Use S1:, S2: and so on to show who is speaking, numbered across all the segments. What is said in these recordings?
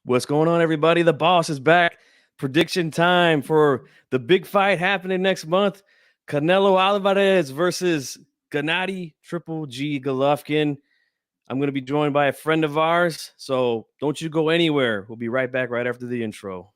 S1: What's going on, everybody? The boss is back. Prediction time for the big fight happening next month. Canelo Alvarez versus Gennady Triple G Golovkin. I'm going to be joined by a friend of ours, so don't you go anywhere. We'll be right back right after the intro.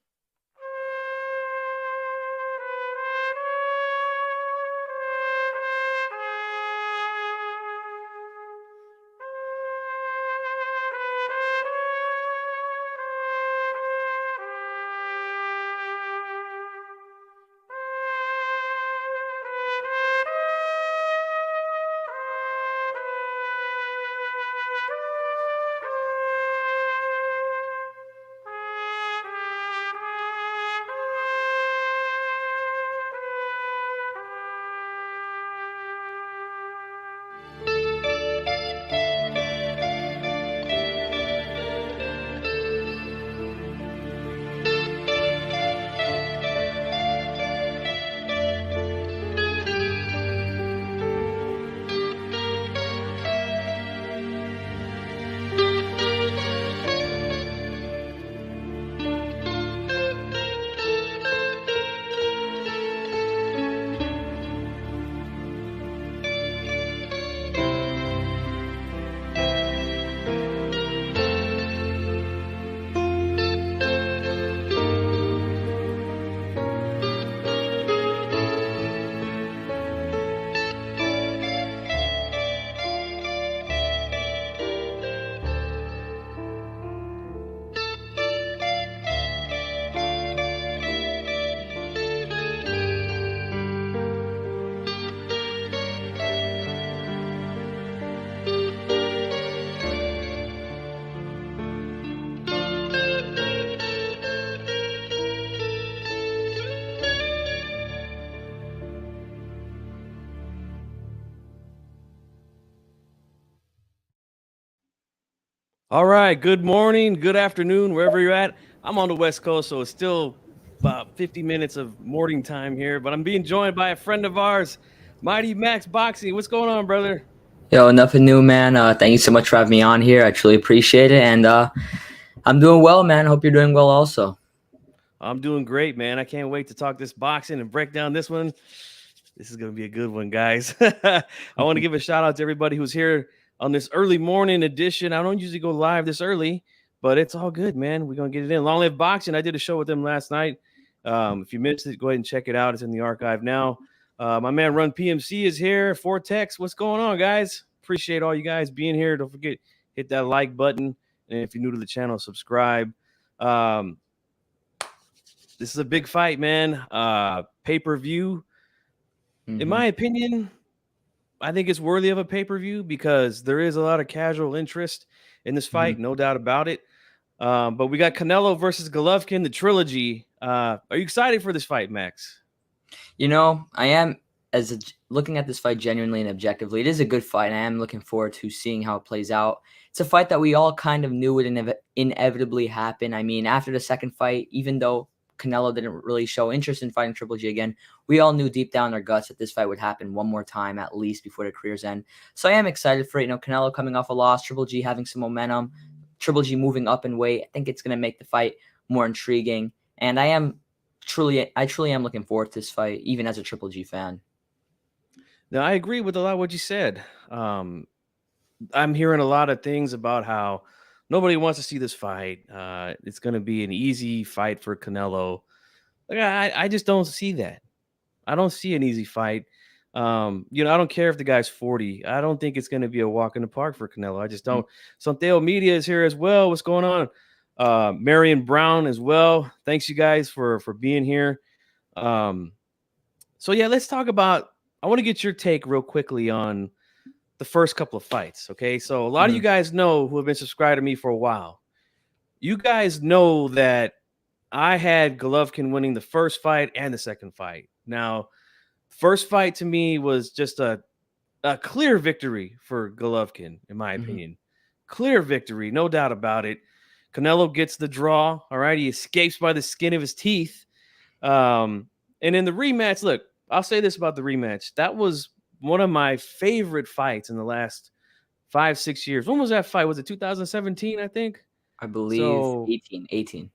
S1: All right, good morning, good afternoon, wherever you're at. I'm on the West Coast, so it's still about 50 minutes of morning time here, but I'm being joined by a friend of ours, Mighty Max Boxing. What's going on, brother?
S2: Yo, nothing new, man. Thank you so much for having me on here. I truly appreciate it. And I'm doing well, man. Hope you're doing well also.
S1: I'm doing great, man. I can't wait to talk this boxing and break down this one. This is going to be a good one, guys. I want to give a shout out to everybody who's here on this early morning edition. I don't usually go live this early, but it's all good, man. We're going to get it in. Long Live Boxing. I did a show with them last night. If you missed it, go ahead and check it out. It's in the archive now. My man Run PMC is here. Vortex, what's going on, guys? Appreciate all you guys being here. Don't forget, hit that like button. And if you're new to the channel, subscribe. This is a big fight, man. Pay-per-view. In my opinion, I think it's worthy of a pay-per-view because there is a lot of casual interest in this fight, no doubt about it. But we got Canelo versus Golovkin, the trilogy. Are you excited for this fight, Max?
S2: You know, I am, looking at this fight genuinely and objectively. It is a good fight. I am looking forward to seeing how it plays out. It's a fight that we all kind of knew would inevitably happen. I mean, after the second fight, even though Canelo didn't really show interest in fighting Triple G again, we all knew deep down in our guts that this fight would happen one more time at least before the career's end. So I am excited for it. You know, Canelo coming off a loss, Triple G having some momentum, Triple G moving up in weight. I think it's going to make the fight more intriguing. And I truly am looking forward to this fight, even as a Triple G fan.
S1: Now, I agree with a lot of what you said. I'm hearing a lot of things about how nobody wants to see this fight. It's going to be an easy fight for Canelo. Like, I just don't see that. I don't see an easy fight. I don't care if the guy's 40. I don't think it's going to be a walk in the park for Canelo. I just don't. Santiago Media is here as well. What's going on? Marion Brown as well. Thanks, you guys, for being here. So, yeah, let's talk about – I want to get your take real quickly on the first couple of fights, okay? So a lot of you guys know who have been subscribed to me for a while. You guys know that I had Golovkin winning the first fight and the second fight. Now, first fight to me was just a clear victory for Golovkin, in my opinion. Clear victory, no doubt about it. Canelo gets the draw, all right? He escapes by the skin of his teeth. And in the rematch, look, I'll say this about the rematch. That was one of my favorite fights in the last 5-6 years. When was that fight? Was it 2017, I think?
S2: I believe
S1: So
S2: 18.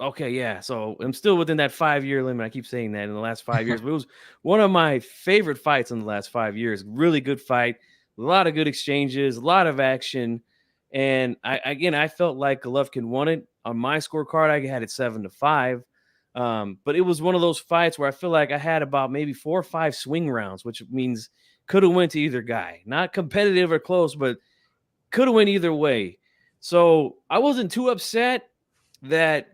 S1: okay, yeah. So I'm still within that 5-year limit. I keep saying that in the last 5 years, but it was one of my favorite fights in the last 5 years. Really good fight, a lot of good exchanges, a lot of action. And I felt like Golovkin won it. On my scorecard, I had it 7-5. But it was one of those fights where I feel like I had about maybe 4 or 5 swing rounds, which means could have went to either guy. Not competitive or close, but could have went either way. So I wasn't too upset that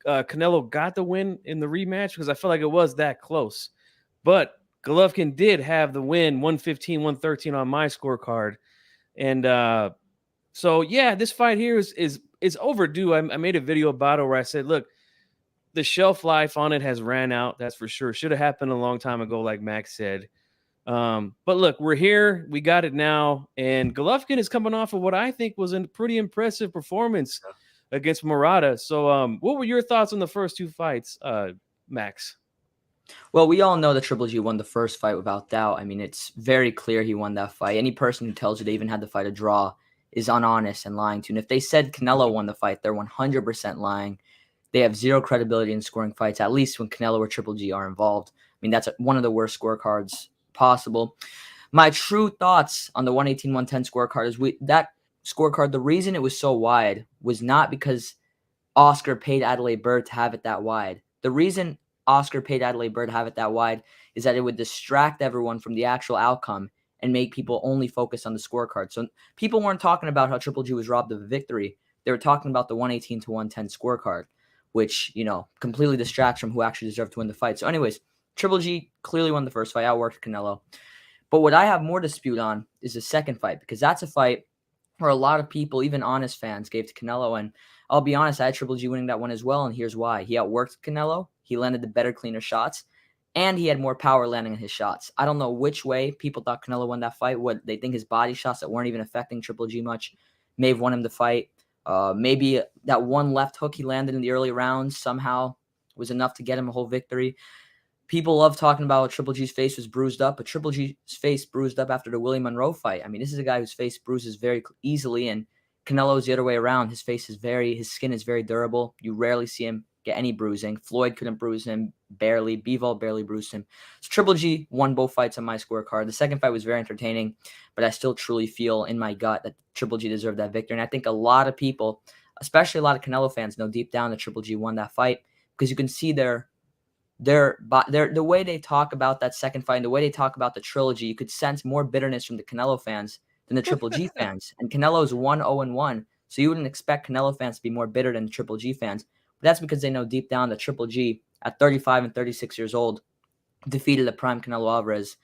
S1: Canelo got the win in the rematch because I felt like it was that close. But Golovkin did have the win 115-113 on my scorecard. And so yeah, this fight here is overdue. I made a video about it where I said, look, the shelf life on it has ran out. That's for sure. Should have happened a long time ago, like Max said. But look, we're here. We got it now. And Golovkin is coming off of what I think was a pretty impressive performance against Murata. So what were your thoughts on the first 2 fights, Max?
S2: Well, we all know that Triple G won the first fight without doubt. I mean, it's very clear he won that fight. Any person who tells you they even had the fight a draw is unhonest and lying to you. And if they said Canelo won the fight, they're 100% lying. They have zero credibility in scoring fights, at least when Canelo or Triple G are involved. I mean, that's one of the worst scorecards possible. My true thoughts on the 118-110 scorecard is that scorecard, the reason it was so wide was not because Oscar paid Adelaide Bird to have it that wide. The reason Oscar paid Adelaide Bird to have it that wide is that it would distract everyone from the actual outcome and make people only focus on the scorecard. So people weren't talking about how Triple G was robbed of a victory. They were talking about the 118-110 scorecard, which, completely distracts from who actually deserved to win the fight. So anyways, Triple G clearly won the first fight, outworked Canelo. But what I have more dispute on is the second fight, because that's a fight where a lot of people, even honest fans, gave to Canelo. And I'll be honest, I had Triple G winning that one as well, and here's why. He outworked Canelo, he landed the better, cleaner shots, and he had more power landing in his shots. I don't know which way people thought Canelo won that fight. What they think his body shots that weren't even affecting Triple G much may have won him the fight. Maybe that one left hook he landed in the early rounds somehow was enough to get him a whole victory. People love talking about Triple G's face was bruised up, but Triple G's face bruised up after the Willie Monroe fight. I mean, this is a guy whose face bruises very easily, and Canelo's the other way around. His skin is very durable. You rarely see him get any bruising. Floyd couldn't bruise him, barely. Bivol barely bruised him. So Triple G won both fights on my scorecard. The second fight was very entertaining, but I still truly feel in my gut that Triple G deserved that victory. And I think a lot of people, especially a lot of Canelo fans, know deep down that Triple G won that fight because you can see the way they talk about that second fight and the way they talk about the trilogy, you could sense more bitterness from the Canelo fans than the Triple G fans. And Canelo's 1-0-1, so you wouldn't expect Canelo fans to be more bitter than the Triple G fans. But that's because they know deep down that Triple G, at 35 and 36 years old, defeated a prime Canelo Alvarez,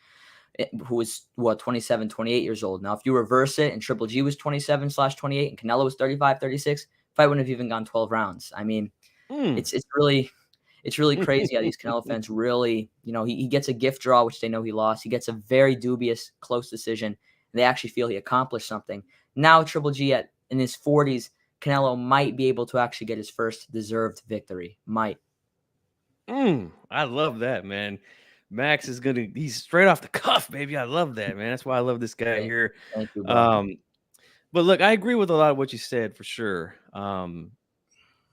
S2: who was, 27, 28 years old. Now, if you reverse it and Triple G was 27/28 and Canelo was 35, 36, fight wouldn't have even gone 12 rounds. I mean, it's really crazy how these Canelo fans really, he gets a gift draw, which they know he lost. He gets a very dubious close decision, and they actually feel he accomplished something. Now Triple G in his 40s, Canelo might be able to actually get his first deserved victory. Might.
S1: I love that, man. Max is he's straight off the cuff, baby. I love that, man. That's why I love this guy here.
S2: Thank you, bro.
S1: But look, I agree with a lot of what you said for sure.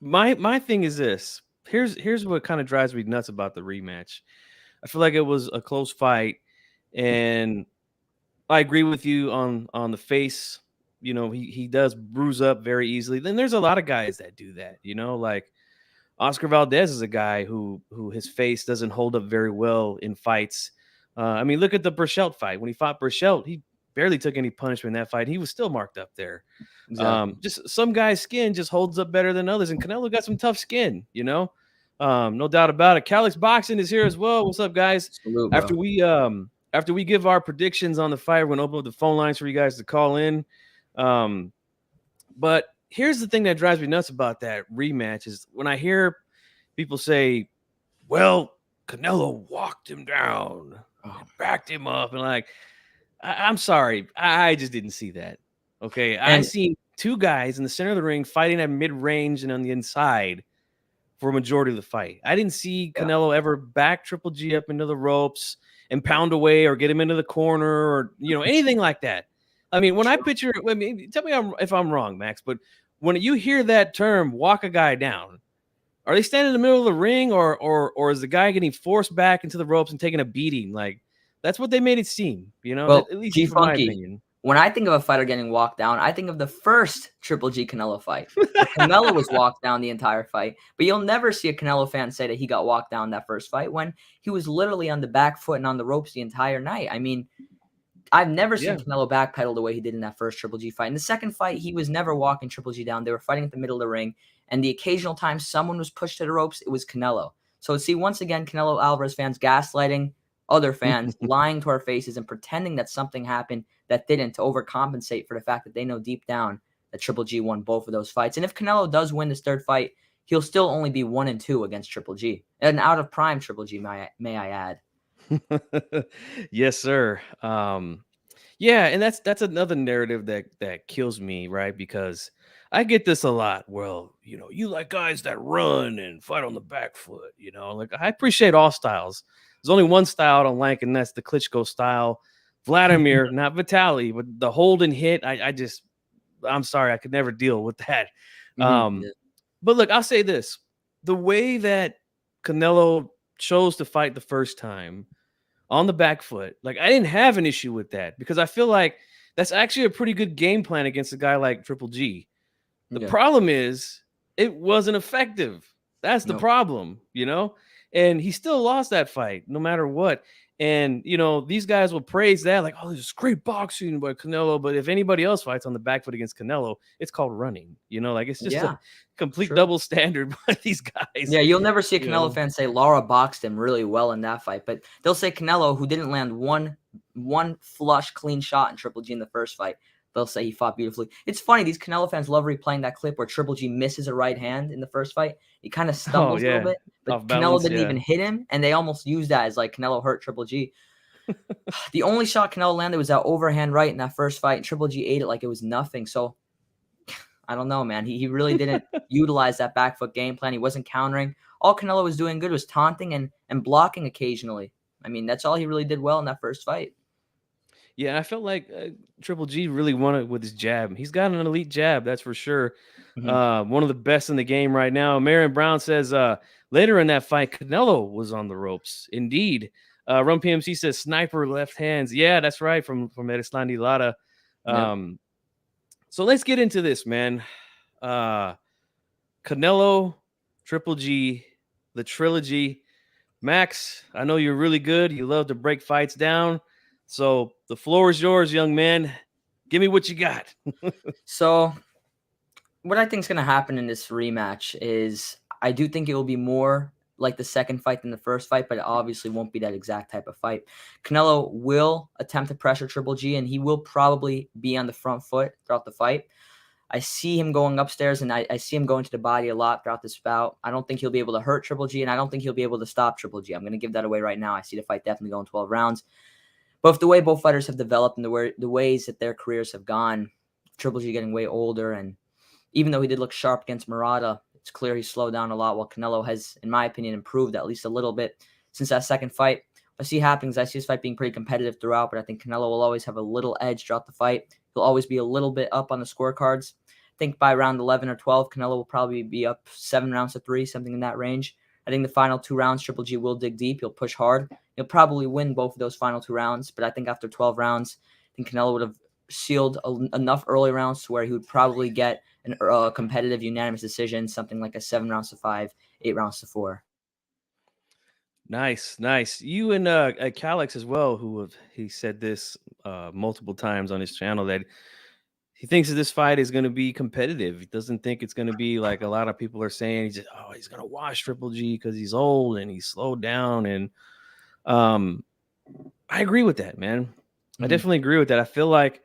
S1: My thing is this. Here's what kind of drives me nuts about the rematch. I feel like it was a close fight, and I agree with you on the face. He does bruise up very easily. Then there's a lot of guys that do that. Like Oscar Valdez is a guy who his face doesn't hold up very well in fights. I mean, look at the Burchelt fight. When he fought Burchelt, he barely took any punishment in that fight. He was still marked up there.
S2: Exactly.
S1: Just some guy's skin just holds up better than others, and Canelo got some tough skin. No doubt about it. Calix Boxing is here as well. What's up, guys?
S2: Salute, bro.
S1: After we give our predictions on the fight, we're gonna open up the phone lines for you guys to call in. But here's the thing that drives me nuts about that rematch is when I hear people say, well, Canelo walked him down, backed him up, and I'm sorry, I just didn't see that. Okay, I seen two guys in the center of the ring fighting at mid-range and on the inside for a majority of the fight. I didn't see Canelo ever back Triple G up into the ropes and pound away or get him into the corner or anything like that. I mean, when I picture, tell me if I'm wrong, Max, but when you hear that term, walk a guy down, are they standing in the middle of the ring, or is the guy getting forced back into the ropes and taking a beating? Like, that's what they made it seem,
S2: Well,
S1: at least
S2: G
S1: from my
S2: Funky,
S1: opinion.
S2: when I think of a fighter getting walked down, I think of the first Triple G Canelo fight, where Canelo was walked down the entire fight. But you'll never see a Canelo fan say that he got walked down that first fight when he was literally on the back foot and on the ropes the entire night. I mean, I've never seen
S1: Yeah.
S2: Canelo backpedal the way he did in that first Triple G fight. In the second fight, he was never walking Triple G down. They were fighting at the middle of the ring, and the occasional time someone was pushed to the ropes, it was Canelo. So see, once again, Canelo Alvarez fans gaslighting other fans, lying to our faces, and pretending that something happened that didn't to overcompensate for the fact that they know deep down that Triple G won both of those fights. And if Canelo does win this third fight, he'll still only be 1-2 against Triple G, and out of prime Triple G, may I add.
S1: Yes, sir. Yeah, and that's another narrative that kills me, right? Because I get this a lot. Well, you like guys that run and fight on the back foot. Like, I appreciate all styles. There's only one style I don't like, and that's the Klitschko style. Vladimir, not Vitaly, but the hold and hit. I'm sorry, I could never deal with that.
S2: Yeah.
S1: But look, I'll say this: the way that Canelo chose to fight the first time on the back foot, like, I didn't have an issue with that because I feel like that's actually a pretty good game plan against a guy like Triple G. The
S2: Yeah.
S1: problem is it wasn't effective. That's the
S2: Nope.
S1: problem, and he still lost that fight no matter what. And, these guys will praise that, like, oh, this is great boxing by Canelo. But if anybody else fights on the back foot against Canelo, it's called running, like, it's just a
S2: Yeah.
S1: complete
S2: True.
S1: double standard by these guys.
S2: Yeah, you'll never see a
S1: you
S2: Canelo
S1: know.
S2: fan say Lara boxed him really well in that fight, but they'll say Canelo, who didn't land one flush clean shot in Triple G in the first fight, they'll say he fought beautifully. It's funny, these Canelo fans love replaying that clip where Triple G misses a right hand in the first fight. He kind of
S1: Oh,
S2: stumbles a little
S1: yeah.
S2: bit, but
S1: Off
S2: Canelo
S1: balance.
S2: didn't
S1: Yeah.
S2: even hit him, and they almost used that as like Canelo hurt Triple G. The only shot Canelo landed was that overhand right in that first fight, and Triple G ate it like it was nothing. So I don't know, man. He really didn't utilize that back foot game plan. He wasn't countering. All Canelo was doing good was taunting and blocking occasionally. I mean, that's all he really did well in that first fight.
S1: Yeah, I felt like Triple G really won it with his jab. He's got an elite jab, that's for sure.
S2: Mm-hmm.
S1: One of the best in the game right now. Marion Brown says later in that fight, Canelo was on the ropes. Indeed. Rum PMC says sniper left hands. Yeah, that's right, from Erislandi Lara.
S2: Yep.
S1: So let's get into this, man. Canelo, Triple G, the trilogy. Max, I know you're really good. You love to break fights down. So the floor is yours, young man. Give me what you got.
S2: So what I think is going to happen in this rematch is I do think it will be more like the second fight than the first fight, but it obviously won't be that exact type of fight. Canelo will attempt to pressure Triple G, and he will probably be on the front foot throughout the fight. I see him going upstairs, and I see him going to the body a lot throughout this bout. I don't think he'll be able to hurt Triple G, and I don't think he'll be able to stop Triple G. I'm going to give that away right now. I see the fight definitely going 12 rounds. But if the way both fighters have developed and the ways that their careers have gone, Triple G getting way older, and even though he did look sharp against Murata, it's clear he slowed down a lot, while Canelo has, in my opinion, improved at least a little bit since that second fight. I see happenings. I see this fight being pretty competitive throughout, but I think Canelo will always have a little edge throughout the fight. He'll always be a little bit up on the scorecards. I think by round 11 or 12, Canelo will probably be up 7-3, something in that range. I think the final 2 rounds, Triple G will dig deep. He'll push hard. He'll probably win both of those final 2 rounds, but I think after 12 rounds, I think Canelo would have sealed enough early rounds to where he would probably get a competitive unanimous decision, something like a 7-5, 8-4.
S1: Nice. You and Calix as well, he said this multiple times on his channel, that he thinks that this fight is going to be competitive. He doesn't think it's going to be like a lot of people are saying. He's going to wash Triple G because he's old and he's slowed down. And I agree with that, man.
S2: Mm-hmm.
S1: I definitely agree with that. I feel like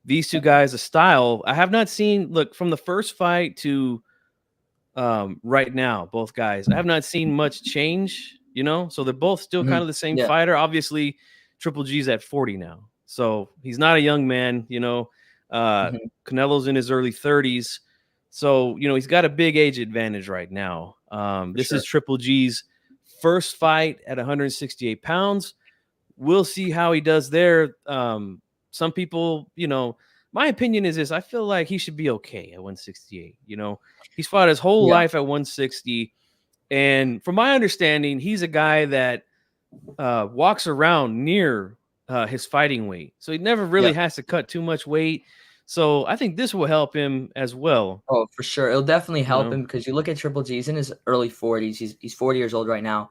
S1: these two guys, a style, I have not seen, look, from the first fight to right now, both guys, I have not seen much change, so they're both still kind of the same fighter. Obviously, Triple G's at 40 now, so he's not a young man, Canelo's in his early 30s, so he's got a big age advantage right now. This is Triple G's first fight at 168 pounds. We'll see how he does there. Some people, my opinion is this: I feel like he should be okay at 168. You know, he's fought his whole
S2: Yeah.
S1: life at 160, and from my understanding, he's a guy that walks around near his fighting weight, so he never really
S2: Yep.
S1: has to cut too much weight. So I think this will help him as well.
S2: Oh, for sure. It'll definitely
S1: You
S2: help
S1: know,
S2: him because you look at Triple G, he's in his early 40s. He's 40 years old right now.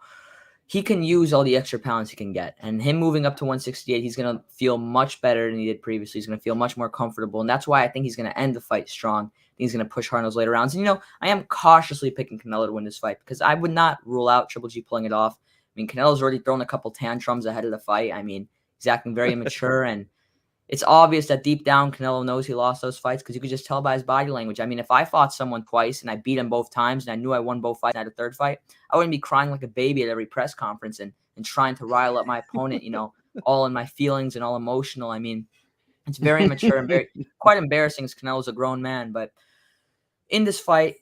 S2: He can use all the extra pounds he can get. And him moving up to 168, he's going to feel much better than he did previously. He's going to feel much more comfortable. And that's why I think he's going to end the fight strong. He's going to push hard in those later rounds. And, I am cautiously picking Canelo to win this fight because I would not rule out Triple G pulling it off. I mean, Canelo's already thrown a couple tantrums ahead of the fight. I mean, he's acting very immature, and it's obvious that deep down Canelo knows he lost those fights because you could just tell by his body language. I mean, if I fought someone twice and I beat him both times and I knew I won both fights and I had a third fight, I wouldn't be crying like a baby at every press conference and trying to rile up my opponent, all in my feelings and all emotional. I mean, it's very immature and very quite embarrassing as Canelo's a grown man. But in this fight,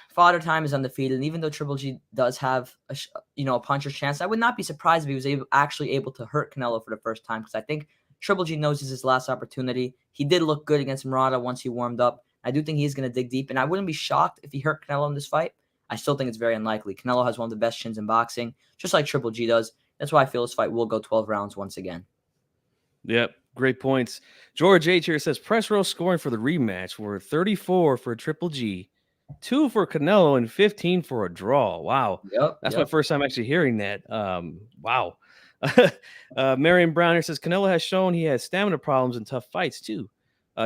S2: father time is undefeated. And even though Triple G does have a puncher's chance, I would not be surprised if he was actually able to hurt Canelo for the first time because I think Triple G knows this is his last opportunity. He did look good against Murata once he warmed up. I do think he's going to dig deep, and I wouldn't be shocked if he hurt Canelo in this fight. I still think it's very unlikely. Canelo has one of the best chins in boxing, just like Triple G does. That's why I feel this fight will go 12 rounds once again.
S1: Yep, great points. George H here says press row scoring for the rematch were 34 for Triple G, 2 for Canelo, and 15 for a draw. Wow, that's my
S2: Yep.
S1: first time actually hearing that. Wow. Marion Brown here says Canelo has shown he has stamina problems in tough fights too.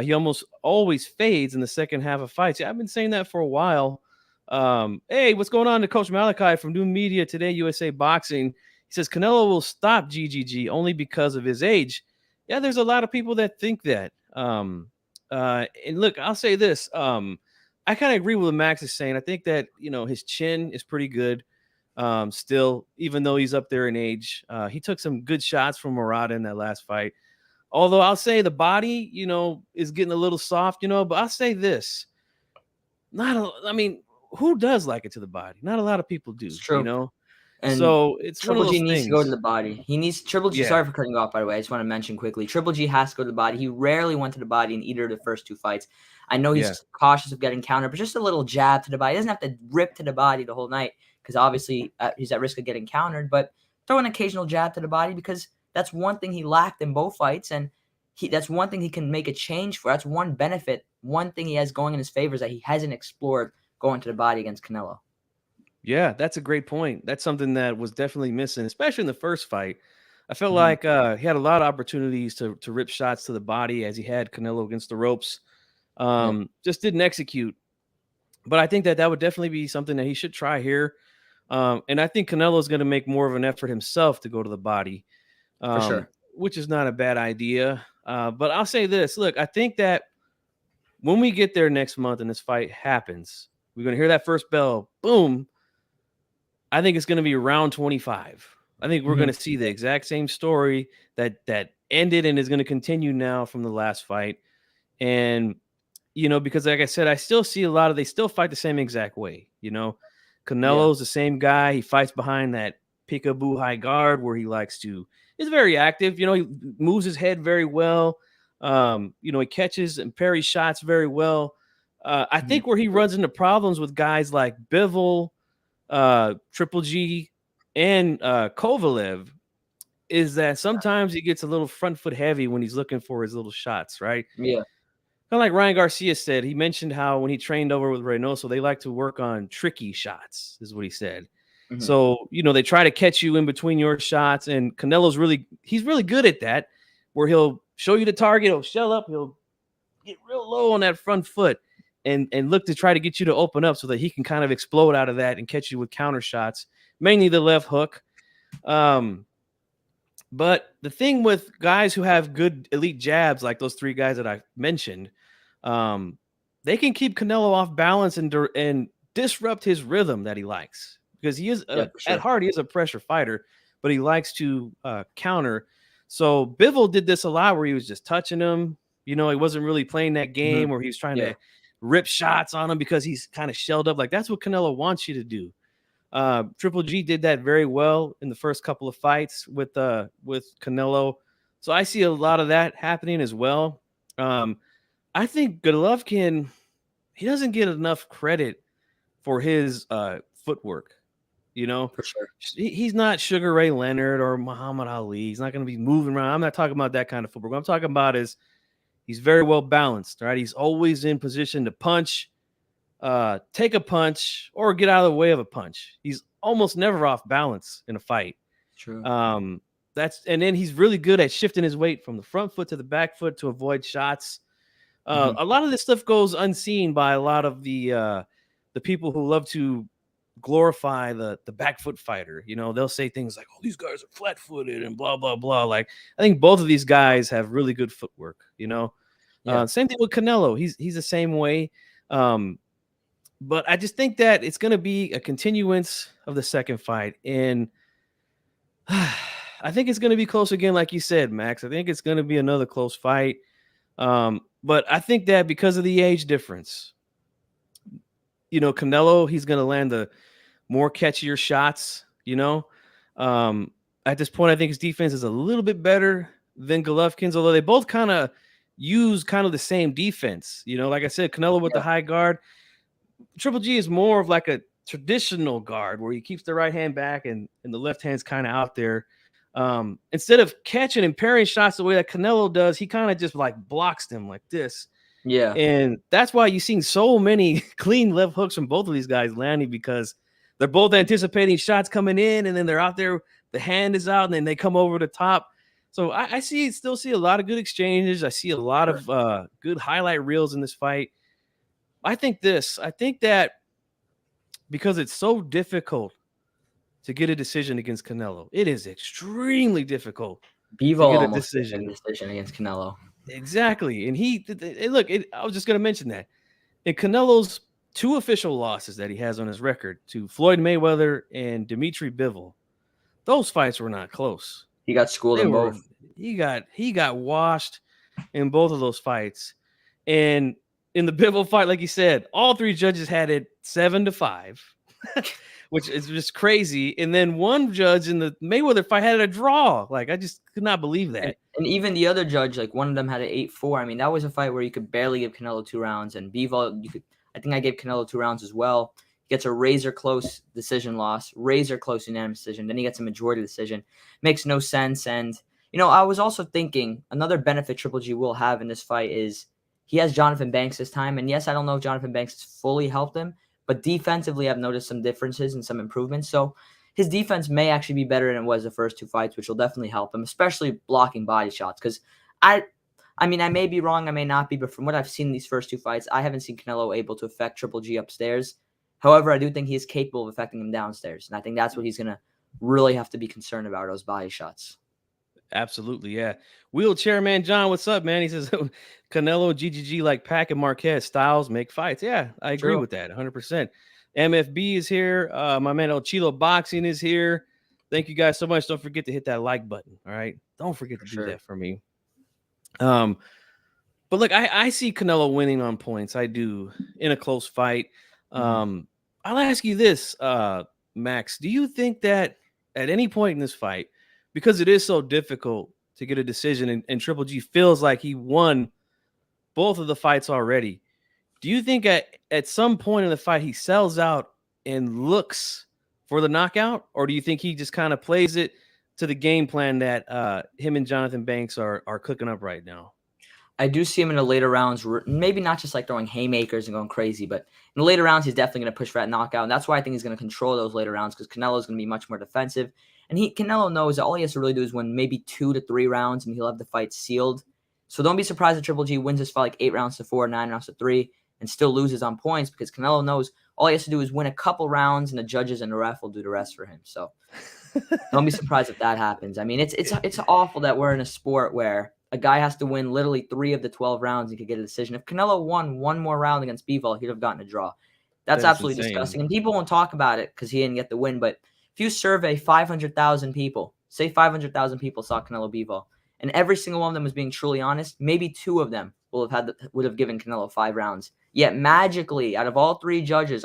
S1: He almost always fades in the second half of fights. Yeah, I've been saying that for a while. Hey, what's going on to Coach Malachi from New Media Today, USA Boxing? He says Canelo will stop GGG only because of his age. Yeah, there's a lot of people that think that. And look, I'll say this. I kind of agree with what Max is saying. I think that, his chin is pretty good. Still, even though he's up there in age, he took some good shots from Murata in that last fight. Although I'll say the body, is getting a little soft, but I'll say this. Who does like it to the body? Not a lot of people do,
S2: It's true. And
S1: So it's one of
S2: Triple G
S1: those
S2: needs to go to
S1: things.
S2: the body. He needs Triple G.
S1: Yeah.
S2: Sorry for cutting you off, by the way. I just want to mention quickly. Triple G has to go to the body. He rarely went to the body in either of the first two fights. I know he's
S1: Yeah.
S2: cautious of getting countered, but just a little jab to the body. He doesn't have to rip to the body the whole night because obviously he's at risk of getting countered. But throw an occasional jab to the body because that's one thing he lacked in both fights, and that's one thing he can make a change for. That's one benefit. One thing he has going in his favor is that he hasn't explored going to the body against Canelo.
S1: Yeah, that's a great point. That's something that was definitely missing, especially in the first fight. I felt
S2: Mhm.
S1: like he had a lot of opportunities to rip shots to the body as he had Canelo against the ropes.
S2: Yeah,
S1: Just didn't execute. But I think that would definitely be something that he should try here. And I think Canelo is going to make more of an effort himself to go to the body,
S2: for sure.
S1: which is not a bad idea. But I'll say this. Look, I think that when we get there next month and this fight happens, we're going to hear that first bell. Boom. I think it's going to be round 25. I think we're going to see the exact same story that ended and is going to continue now from the last fight. And because like I said, I still see they still fight the same exact way. Canelo's the same guy. He fights behind that peekaboo high guard where he is very active. He moves his head very well. He catches and parries shots very well. I think where he runs into problems with guys like Bivol, Triple G, and Kovalev is that sometimes he gets a little front foot heavy when he's looking for his little shots, right?
S2: Yeah.
S1: Kind of like Ryan Garcia said, he mentioned how when he trained over with Reynoso, they like to work on tricky shots, is what he said. So, they try to catch you in between your shots, and Canelo's he's really good at that, where he'll show you the target, he'll shell up, he'll get real low on that front foot and look to try to get you to open up so that he can kind of explode out of that and catch you with counter shots, mainly the left hook. But the thing with guys who have good elite jabs, like those three guys that I mentioned, they can keep Canelo off balance and disrupt his rhythm that he likes, because he is at heart, he is a pressure fighter, but he likes to counter. So Bivol did this a lot where he was just touching him. He wasn't really playing that game where he was trying to rip shots on him because he's kind of shelled up. Like that's what Canelo wants you to do. Triple G did that very well in the first couple of fights with Canelo. So I see a lot of that happening as well. I think Golovkin, he doesn't get enough credit for his footwork. You know,
S2: For sure.
S1: he's not Sugar Ray Leonard or Muhammad Ali. He's not going to be moving around. I'm not talking about that kind of footwork. What I'm talking about is he's very well balanced, right? He's always in position to punch, take a punch, or get out of the way of a punch. He's almost never off balance in a fight.
S2: True.
S1: And then he's really good at shifting his weight from the front foot to the back foot to avoid shots. A lot of this stuff goes unseen by a lot of the people who love to glorify the back foot fighter. You know, they'll say things like, "Oh, these guys are flat footed" and blah blah blah. Like, I think both of these guys have really good footwork. You know, same thing with Canelo. He's the same way. But I just think that it's going to be a continuance of the second fight, and I think it's going to be close again, like you said, Max. I think it's going to be another close fight. But I think that because of the age difference, you know, Canelo, he's going to land the more catchier shots, you know. At this point, I think his defense is a little bit better than Golovkin's, although they both kind of use kind of the same defense. You know, like I said, Canelo with the high guard. Triple G is more of like a traditional guard where he keeps the right hand back and the left hand's kind of out there. Instead of catching and parrying shots the way that Canelo does, he kind of just like blocks them like this.
S2: Yeah.
S1: And that's why you've seen so many clean left hooks from both of these guys landing, because they're both anticipating shots coming in, and then they're out there, the hand is out, and then they come over the top. So I still see a lot of good exchanges. I see a lot of good highlight reels in this fight. I think that because it's so difficult to get a decision against Canelo, it is extremely difficult
S2: Bivol
S1: to get a
S2: almost
S1: decision.
S2: a decision against Canelo.
S1: Exactly. And I was just going to mention that. In Canelo's 2 official losses that he has on his record to Floyd Mayweather and Dimitri Bivol, those fights were not close.
S2: He got schooled in both.
S1: He got washed in both of those fights. And in the Bivol fight, like you said, all 3 judges had it 7-5, which is just crazy. And then one judge in the Mayweather fight had a draw. Like, I just could not believe that.
S2: And even the other judge, like one of them had an 8-4. I mean, that was a fight where you could barely give Canelo 2 rounds. And Bivol, I think I gave Canelo 2 rounds as well. He gets a razor close decision loss, razor close unanimous decision. Then he gets a majority decision. Makes no sense. And, you know, I was also thinking another benefit Triple G will have in this fight is he has Jonathan Banks this time. And yes, I don't know if Jonathan Banks has fully helped him, but defensively, I've noticed some differences and some improvements. So his defense may actually be better than it was the first 2 fights, which will definitely help him, especially blocking body shots. Because I mean, I may be wrong, I may not be, but from what I've seen in these first 2 fights, I haven't seen Canelo able to affect Triple G upstairs. However, I do think he is capable of affecting him downstairs. And I think that's what he's going to really have to be concerned about, those body shots.
S1: Absolutely, yeah. Wheelchair Man John, what's up, man? He says Canelo, GGG, like Pac and Marquez, styles make fights. Yeah, I agree with that 100%. MFB is here. My man El Chilo Boxing is here. Thank you guys so much. Don't forget to hit that like button. All right, don't forget to do that for me. But look, I see Canelo winning on points. I do, in a close fight. I'll ask you this, Max. Do you think that at any point in this fight, because it is so difficult to get a decision, and Triple G feels like he won both of the fights already, do you think at some point in the fight he sells out and looks for the knockout, or do you think he just kind of plays it to the game plan that him and Jonathan Banks are cooking up right now?
S2: I do see him in the later rounds, maybe not just like throwing haymakers and going crazy, but in the later rounds, he's definitely going to push for that knockout. And that's why I think he's going to control those later rounds, because Canelo is going to be much more defensive. And Canelo knows that all he has to really do is win maybe 2 to 3 rounds, and he'll have the fight sealed. So don't be surprised if Triple G wins this fight like 8 rounds to 4, 9 rounds to 3, and still loses on points, because Canelo knows all he has to do is win a couple rounds, and the judges and the ref will do the rest for him. So don't be surprised if that happens. I mean, it's awful that we're in a sport where a guy has to win literally 3 of the 12 rounds and could get a decision. If Canelo won 1 more round against Bivol, he'd have gotten a draw. That's absolutely disgusting. And people won't talk about it because he didn't get the win. But if you survey 500,000 people, say 500,000 people saw Canelo Bivol, and every single one of them was being truly honest, maybe 2 of them would have given Canelo 5 rounds. Yet magically, out of all 3 judges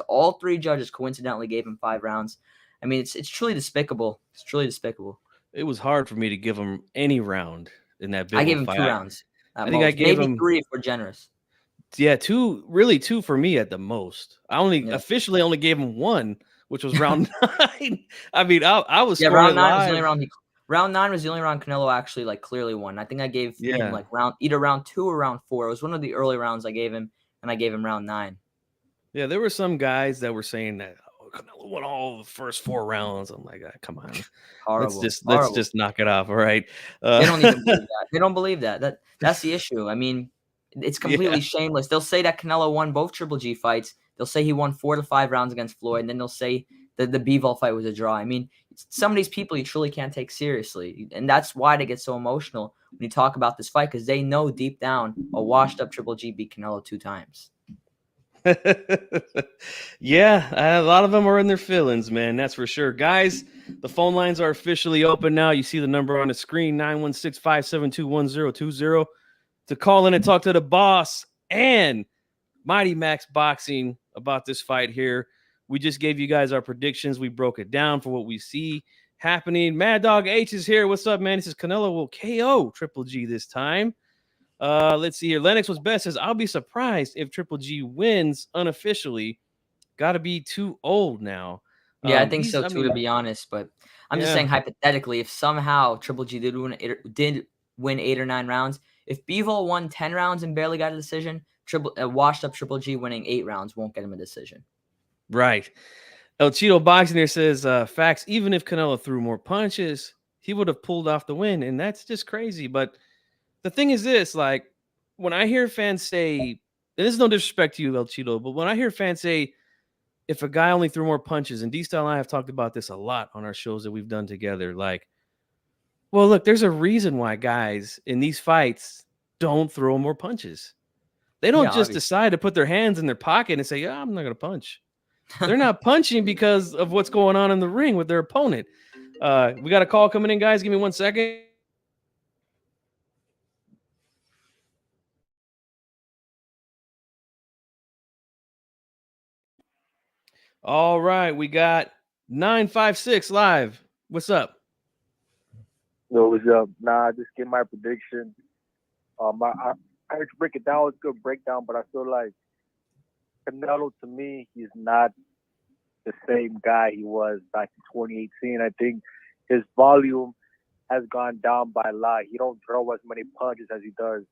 S2: coincidentally gave him 5 rounds. I mean, it's truly despicable. It's truly despicable.
S1: It was hard for me to give him any round in that Bivol
S2: I gave him
S1: fight.
S2: 2 rounds. At
S1: I think I
S2: most.
S1: gave
S2: Maybe
S1: him
S2: 3 if we're generous.
S1: Yeah, two for me at the most. I
S2: Yeah.
S1: officially only gave him 1, which was round 9. I mean, I was
S2: Yeah,
S1: scoring
S2: round
S1: it
S2: 9 was the only
S1: live.
S2: round 9 was the only round Canelo actually, like, clearly won. I think I gave him,
S1: Yeah.
S2: like, either round 2 or round 4. It was one of the early rounds I gave him, and I gave him round 9.
S1: Yeah, there were some guys that were saying that Canelo won all the first 4 rounds. I'm like, come on.
S2: Horrible,
S1: Let's
S2: horrible.
S1: just knock it off, all right?
S2: They don't even believe that. They don't believe that. That's the issue. I mean, it's
S1: Yeah.
S2: completely shameless. They'll say that Canelo won both Triple G fights. They'll say he won 4 to 5 rounds against Floyd, and then they'll say that the Bivol fight was a draw. I mean, some of these people you truly can't take seriously, and that's why they get so emotional when you talk about this fight, because they know deep down a washed-up Triple G beat Canelo 2 times.
S1: Yeah, a lot of them are in their feelings, man. That's for sure. Guys, the phone lines are officially open now. You see the number on the screen, 916-572-1020, to call in and talk to the boss and Mighty Max Boxing about this fight here. We just gave you guys our predictions. We broke it down for what we see happening. Mad Dog H is here. What's up, man? This is Canelo will KO Triple G this time. Let's see here. Lennox was best says, I'll be surprised if Triple G wins unofficially. Got to be too old now.
S2: Yeah, I think so too, to be honest. But I'm just saying, hypothetically, if somehow Triple G did win 8 or 9 rounds, if Bivol won 10 rounds and barely got a decision, washed up Triple G winning 8 rounds won't get him a decision.
S1: Right. El Cheeto Boxing here says, facts, even if Canelo threw more punches, he would have pulled off the win. And that's just crazy. But the thing is this, like, when I hear fans say, and this is no disrespect to you, El Cheeto, but when I hear fans say, if a guy only threw more punches, and D-Style and I have talked about this a lot on our shows that we've done together, like, well, look, there's a reason why guys in these fights don't throw more punches. They don't just
S2: obviously.
S1: decide to put their hands in their pocket and say, yeah, I'm not going to punch. They're not punching because of what's going on in the ring with their opponent. We got a call coming in, guys. Give me 1 second. All right, we got 956 live. What's up?
S3: Yo, what's up? Nah, I just get my prediction. I heard you break it down. It's a good breakdown, but I feel like Canelo, to me, he's not the same guy he was back in 2018. I think his volume has gone down by a lot. He don't throw as many punches as he does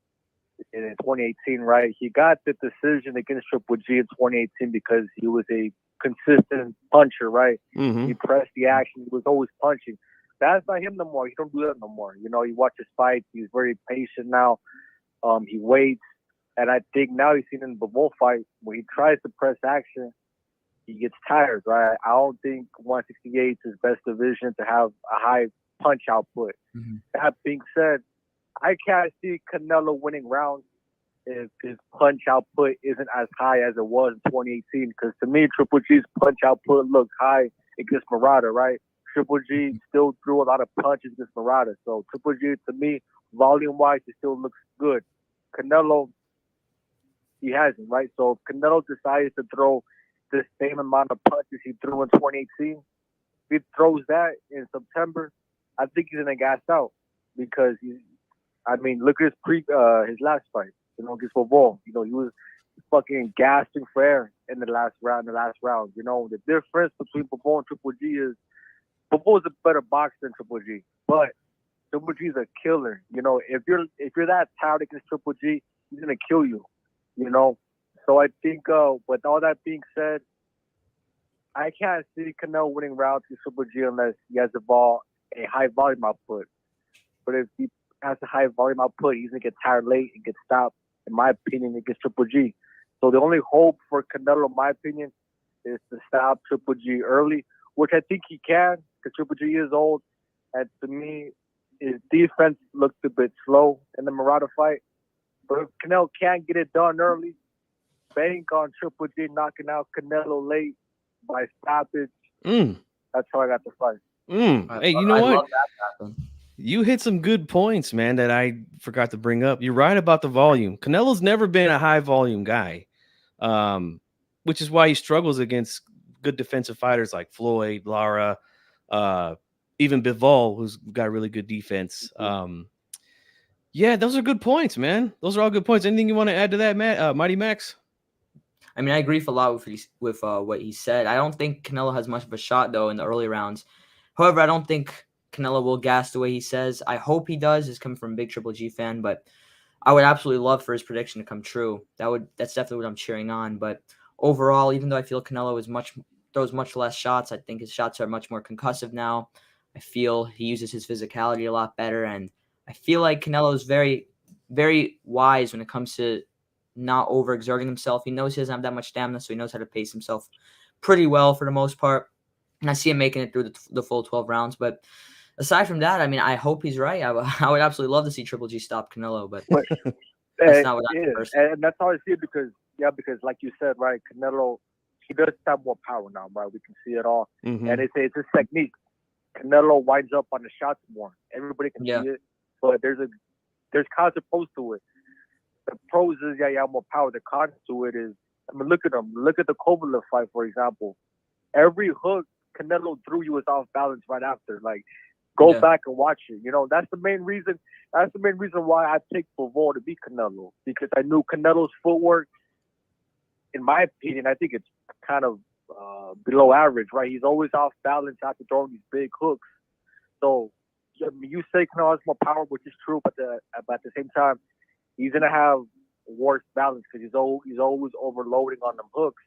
S3: in 2018, right? He got the decision against Triple G in 2018 because he was a consistent puncher, right?
S1: Mm-hmm.
S3: He pressed the action. He was always punching. That's not him no more. He don't do that no more. You know, you watch his fights. He's very patient now. He waits. And I think now he's seen in the Bivol fight, when he tries to press action, he gets tired, right? I don't think 168 is his best division to have a high punch output.
S2: Mm-hmm.
S3: That being said, I can't see Canelo winning rounds if his punch output isn't as high as it was in 2018. Because to me, Triple G's punch output looked high against Murata, right? Triple G still threw a lot of punches against Murata. So Triple G, to me, volume-wise, it still looks good. Canelo, he hasn't, right? So if Canelo decides to throw the same amount of punches he threw in 2018, if he throws that in September, I think he's going to gas out. Because, look at his last fight, against Bivol. He was fucking gasping for air in the last round. The difference between Bivol and Triple G is Bivol is a better boxer than Triple G, but Triple G is a killer. If you're that tired against Triple G, he's gonna kill you. So I think with all that being said, I can't see Canelo winning rounds against Triple G unless he has a high volume output. But if he has a high volume output, he's gonna get tired late and get stopped, in my opinion, against Triple G. So the only hope for Canelo, in my opinion, is to stop Triple G early, which I think he can, because Triple G is old. And to me, his defense looked a bit slow in the Murata fight. But if Canelo can't get it done early, bank on Triple G knocking out Canelo late by stoppage. That's how I got the fight.
S1: Hey, you know what?
S2: Love that happen.
S1: You hit some good points, man, that I forgot to bring up. You're right about the volume. Canelo's never been a high volume guy, which is why he struggles against good defensive fighters like Floyd, Lara, even Bivol, who's got really good defense. Yeah, those are good points, man. Those are all good points. Anything you want to add to that, Matt? Mighty Max?
S2: I mean, I agree a lot with what he said. I don't think Canelo has much of a shot, though, in the early rounds. However, I don't think Canelo will gas the way he says. I hope he does. It's coming from a big Triple G fan, but I would absolutely love for his prediction to come true. That's definitely what I'm cheering on. But overall, even though I feel Canelo throws much less shots, I think his shots are much more concussive now. I feel he uses his physicality a lot better, and I feel like Canelo is very, very wise when it comes to not overexerting himself. He knows he doesn't have that much stamina, so he knows how to pace himself pretty well for the most part. And I see him making it through the full 12 rounds. But aside from that, I mean, I hope he's right. I would absolutely love to see Triple G stop Canelo, but that's not what I think personally.
S3: And that's how I see it because like you said, right, Canelo, he does have more power now, right? We can see it all.
S1: Mm-hmm.
S3: And it's his technique. Canelo winds up on the shots more. Everybody can see it, but there's cons and pros to it. The pros is you have more power. The cons to it is, I mean, look at him. Look at the Kovalev fight, for example. Every hook Canelo threw you was off balance right after. Like, go back and watch it. You know, that's the main reason. That's the main reason why I picked Bivol to beat Canelo, because I knew Canelo's footwork. In my opinion, I think it's kind of below average, right? He's always off balance after throwing these big hooks. So, I mean, you say Canelo has more power, which is true, but at the same time, he's gonna have worse balance because he's always overloading on them hooks.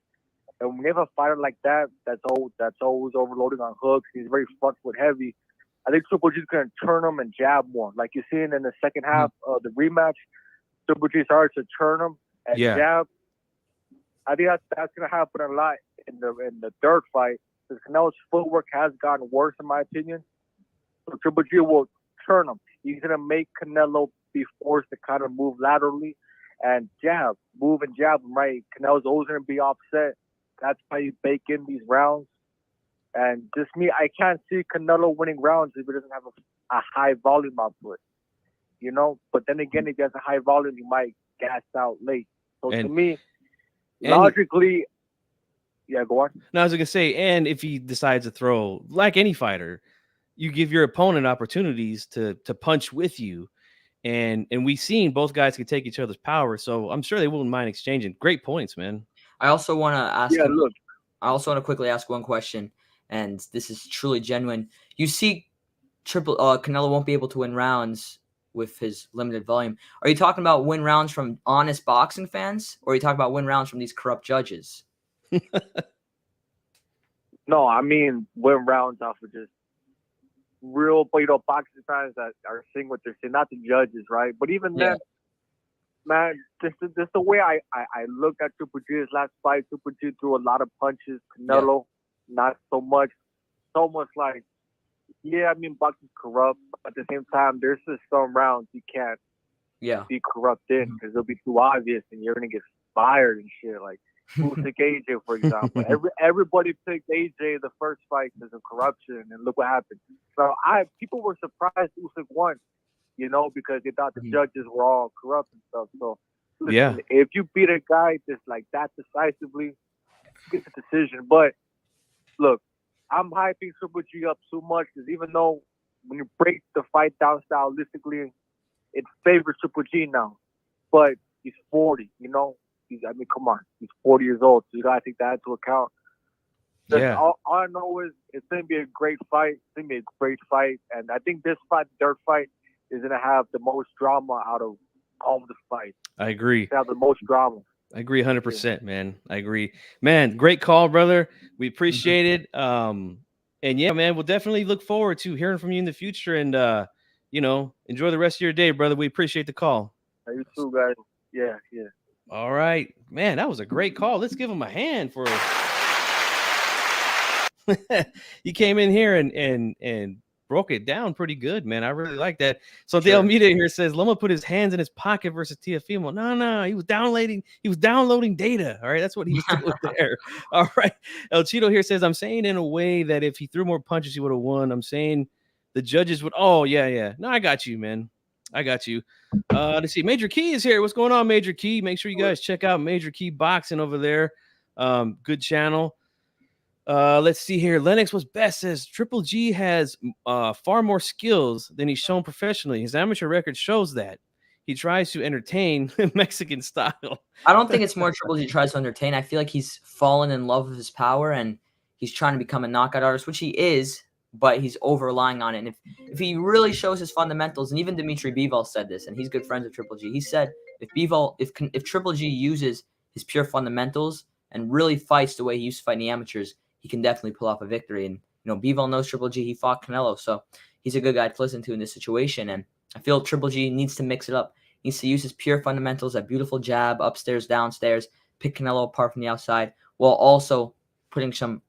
S3: And when you have a fighter like that, that's always overloading on hooks. He's very front foot heavy. I think Triple G's gonna turn him and jab more, like you're seeing in the second half of the rematch. Triple G started to turn him and jab. I think that's gonna happen a lot in the third fight because Canelo's footwork has gotten worse, in my opinion. So Triple G will turn him. He's gonna make Canelo be forced to kind of move laterally and move and jab him, right? Canelo's always going to be offset. That's how you bake in these rounds. And just me, I can't see Canelo winning rounds if he doesn't have a high volume output, you know? But then again, if he has a high volume, he might gas out late. So to me, logically, go on.
S1: No, I was going to say, and if he decides to throw, like any fighter, you give your opponent opportunities to punch with you. And we've seen both guys can take each other's power, so I'm sure they wouldn't mind exchanging. Great points, man.
S2: I also want to ask. I also want to quickly ask one question, and this is truly genuine. You see, Canelo won't be able to win rounds with his limited volume. Are you talking about win rounds from honest boxing fans, or are you talking about win rounds from these corrupt judges?
S3: No, I mean win rounds off of just real, boxing fans that are seeing what they're seeing, not the judges, right? But even then, man, this the way I look at Triple G's last fight. Triple G threw a lot of punches. Canelo, not so much. It's almost like, I mean, boxing's corrupt, but at the same time, there's just some rounds you can't be corrupt in because it'll be too obvious and you're gonna get fired and shit. Like, who took AJ, for example? Everybody picked AJ the first fight because of corruption, and look what happened. So people were surprised Usyk won, you know, because they thought the judges were all corrupt and stuff. So listen, if you beat a guy just like that decisively, get the decision. But look, I'm hyping Triple G up too much because even though when you break the fight down stylistically, it favors Triple G now, but he's 40, you know. Come on. He's 40 years old, so you got to take that into account. All I know is it's going to be a great fight. It's going to be a great fight. And I think this fight, the third fight, is going to have the most drama out of all of the fights.
S1: I agree.
S3: Have the most drama.
S1: I agree 100%, man. I agree. Man, great call, brother. We appreciate it. And man, we'll definitely look forward to hearing from you in the future. And, enjoy the rest of your day, brother. We appreciate the call.
S3: You too, guys. Yeah.
S1: All right, man, that was a great call. Let's give him a hand for he came in here and broke it down pretty good, man. I really like that. So Dale Media here says Loma put his hands in his pocket versus Teofimo. No, he was downloading data. All right, that's what he was doing there. All right, El Cheeto here says I'm saying in a way that if he threw more punches, he would have won. I'm saying the judges would. Oh yeah. No, I got you, man. I got you. Let's see. Major Key is here. What's going on, Major Key? Make sure you guys check out Major Key Boxing over there. Good channel. Let's see here. Lennox was best says Triple G has far more skills than he's shown professionally. His amateur record shows that. he tries to entertain Mexican style.
S2: I don't think it's more Triple G tries to entertain. I feel like he's fallen in love with his power and he's trying to become a knockout artist, which he is, but he's over relying on it. And if he really shows his fundamentals, and even Dimitri Bivol said this, and he's good friends with Triple G, he said if Triple G uses his pure fundamentals and really fights the way he used to fight in the amateurs, he can definitely pull off a victory. And Bivol knows Triple G. He fought Canelo, so he's a good guy to listen to in this situation. And I feel Triple G needs to mix it up. He needs to use his pure fundamentals, that beautiful jab, upstairs, downstairs, pick Canelo apart from the outside, while also putting some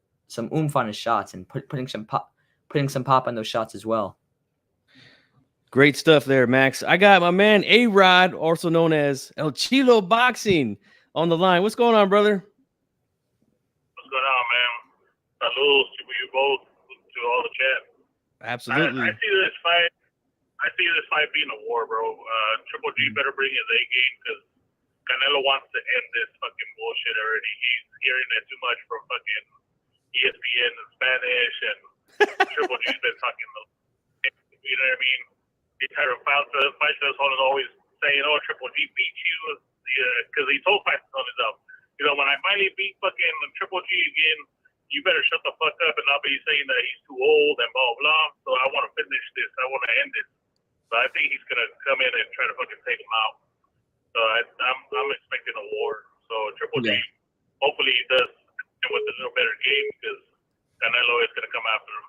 S2: oomph on his shots and putting some pop on those shots as well.
S1: Great stuff there, Max. I got my man A-Rod, also known as El Chilo Boxing, on the line. What's going on, brother?
S4: What's going on, man? Saludos to you both, to all the chat.
S1: Absolutely.
S4: I see this fight being a war, bro. Triple G better bring his A game because Canelo wants to end this fucking bullshit already. He's hearing it too much from fucking ESPN in Spanish, and Triple G's been talking, you know what I mean? He kind of found the fight that's always saying, "Oh, Triple G beat you," because he told fighters on his own. When I finally beat fucking Triple G again, you better shut the fuck up and not be saying that he's too old and blah blah. So I want to finish this. I want to end this. So I think he's gonna come in and try to fucking take him out. So I'm expecting a war. So Triple G, hopefully he does with a little better game because Canelo is gonna come after him.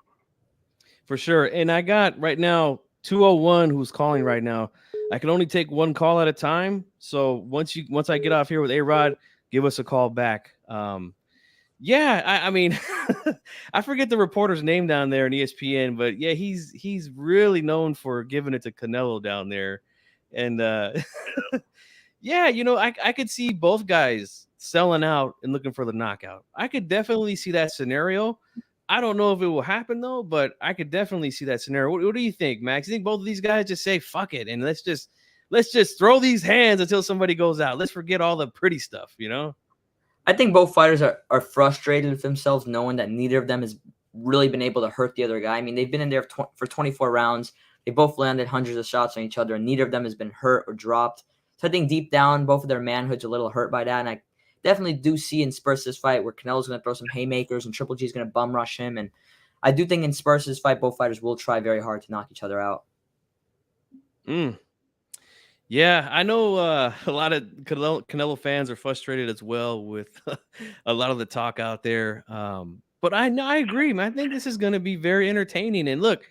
S1: For sure. And I got right now 201 who's calling right now. I can only take one call at a time. So once I get off here with A-Rod, give us a call back. Yeah, I mean, I forget the reporter's name down there in ESPN, but yeah, he's really known for giving it to Canelo down there. And yeah, I could see both guys selling out and looking for the knockout. I could definitely see that scenario. I don't know if it will happen though, but I could definitely see that scenario. What do you think, Max? You think both of these guys just say fuck it and let's just throw these hands until somebody goes out? Let's forget all the pretty stuff,
S2: I think both fighters are frustrated with themselves, knowing that neither of them has really been able to hurt the other guy. I mean, they've been in there for 24 rounds. They both landed hundreds of shots on each other, and neither of them has been hurt or dropped. So I think deep down, both of their manhood's a little hurt by that. And I definitely do see in Spurs' fight where Canelo's going to throw some haymakers and Triple G's going to bum rush him. And I do think in Spurs' fight, both fighters will try very hard to knock each other out.
S1: Yeah, I know a lot of Canelo fans are frustrated as well with a lot of the talk out there. But I agree, man. I think this is going to be very entertaining. And look,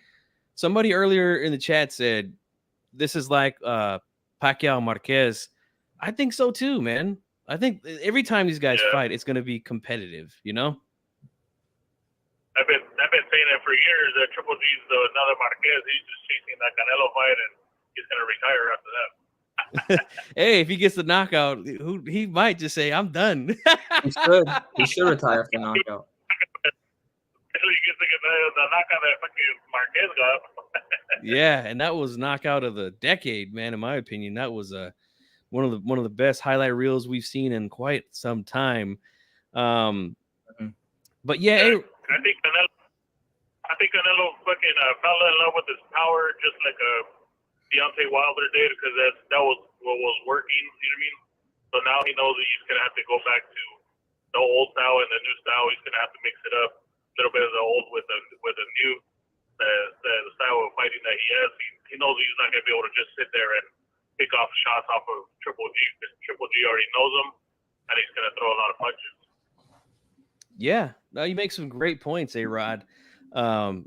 S1: somebody earlier in the chat said this is like Pacquiao Marquez. I think so too, man. I think every time these guys fight, it's going to be competitive,
S4: I've been saying it for years that Triple G's another Marquez. He's just chasing that Canelo fight, and he's going to retire after that.
S1: Hey, if he gets the knockout, he might just say, "I'm done."
S2: He should retire after the knockout.
S4: He gets the knockout that fucking Marquez got.
S1: Yeah, and that was knockout of the decade, man. In my opinion, that was one of the best highlight reels we've seen in quite some time. But yeah,
S4: I think Canelo fucking fell in love with his power, just like Deontay Wilder did, because that was what was working. You know what I mean? So now he knows that he's gonna have to go back to the old style and the new style. He's gonna have to mix it up a little bit of the old with the new the style of fighting that he has. He knows he's not gonna be able to just sit there and pick off shots off of Triple G, because Triple G already knows him, and he's gonna throw a lot of punches.
S1: Yeah, no, you make some great points, A-Rod.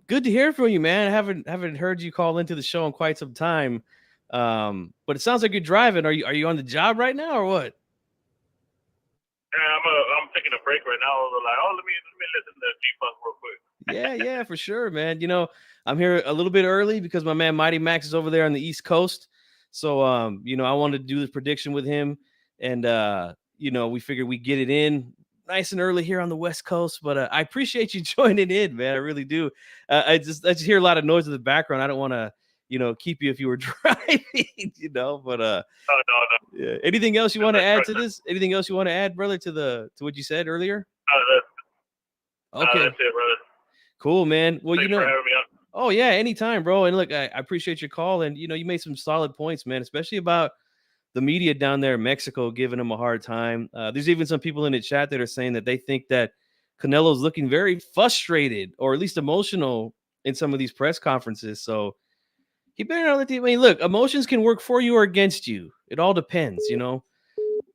S1: Good to hear from you, man. I haven't heard you call into the show in quite some time. But it sounds like you're driving. Are you on the job right now or what?
S4: Yeah, I'm taking a break right now. Like, let me listen to G-Funk real quick.
S1: Yeah, for sure, man. I'm here a little bit early because my man Mighty Max is over there on the East Coast. So I wanted to do this prediction with him, and we figured we'd get it in nice and early here on the West Coast. But I appreciate you joining in, man. I really do. I just hear a lot of noise in the background. I don't want to keep you if you were driving, but
S4: no.
S1: Yeah. Anything else you want to add to this? Anything else you want to add, brother, to what you said earlier?
S4: Okay. That's it, brother.
S1: Cool, man. Well,
S4: Thanks for having me on.
S1: Oh yeah, anytime, bro. And look, I appreciate your call, and you made some solid points, man, especially about the media down there in Mexico giving him a hard time. There's even some people in the chat that are saying that they think that Canelo's looking very frustrated or at least emotional in some of these press conferences. So he better not let the. I mean, look, emotions can work for you or against you. It all depends,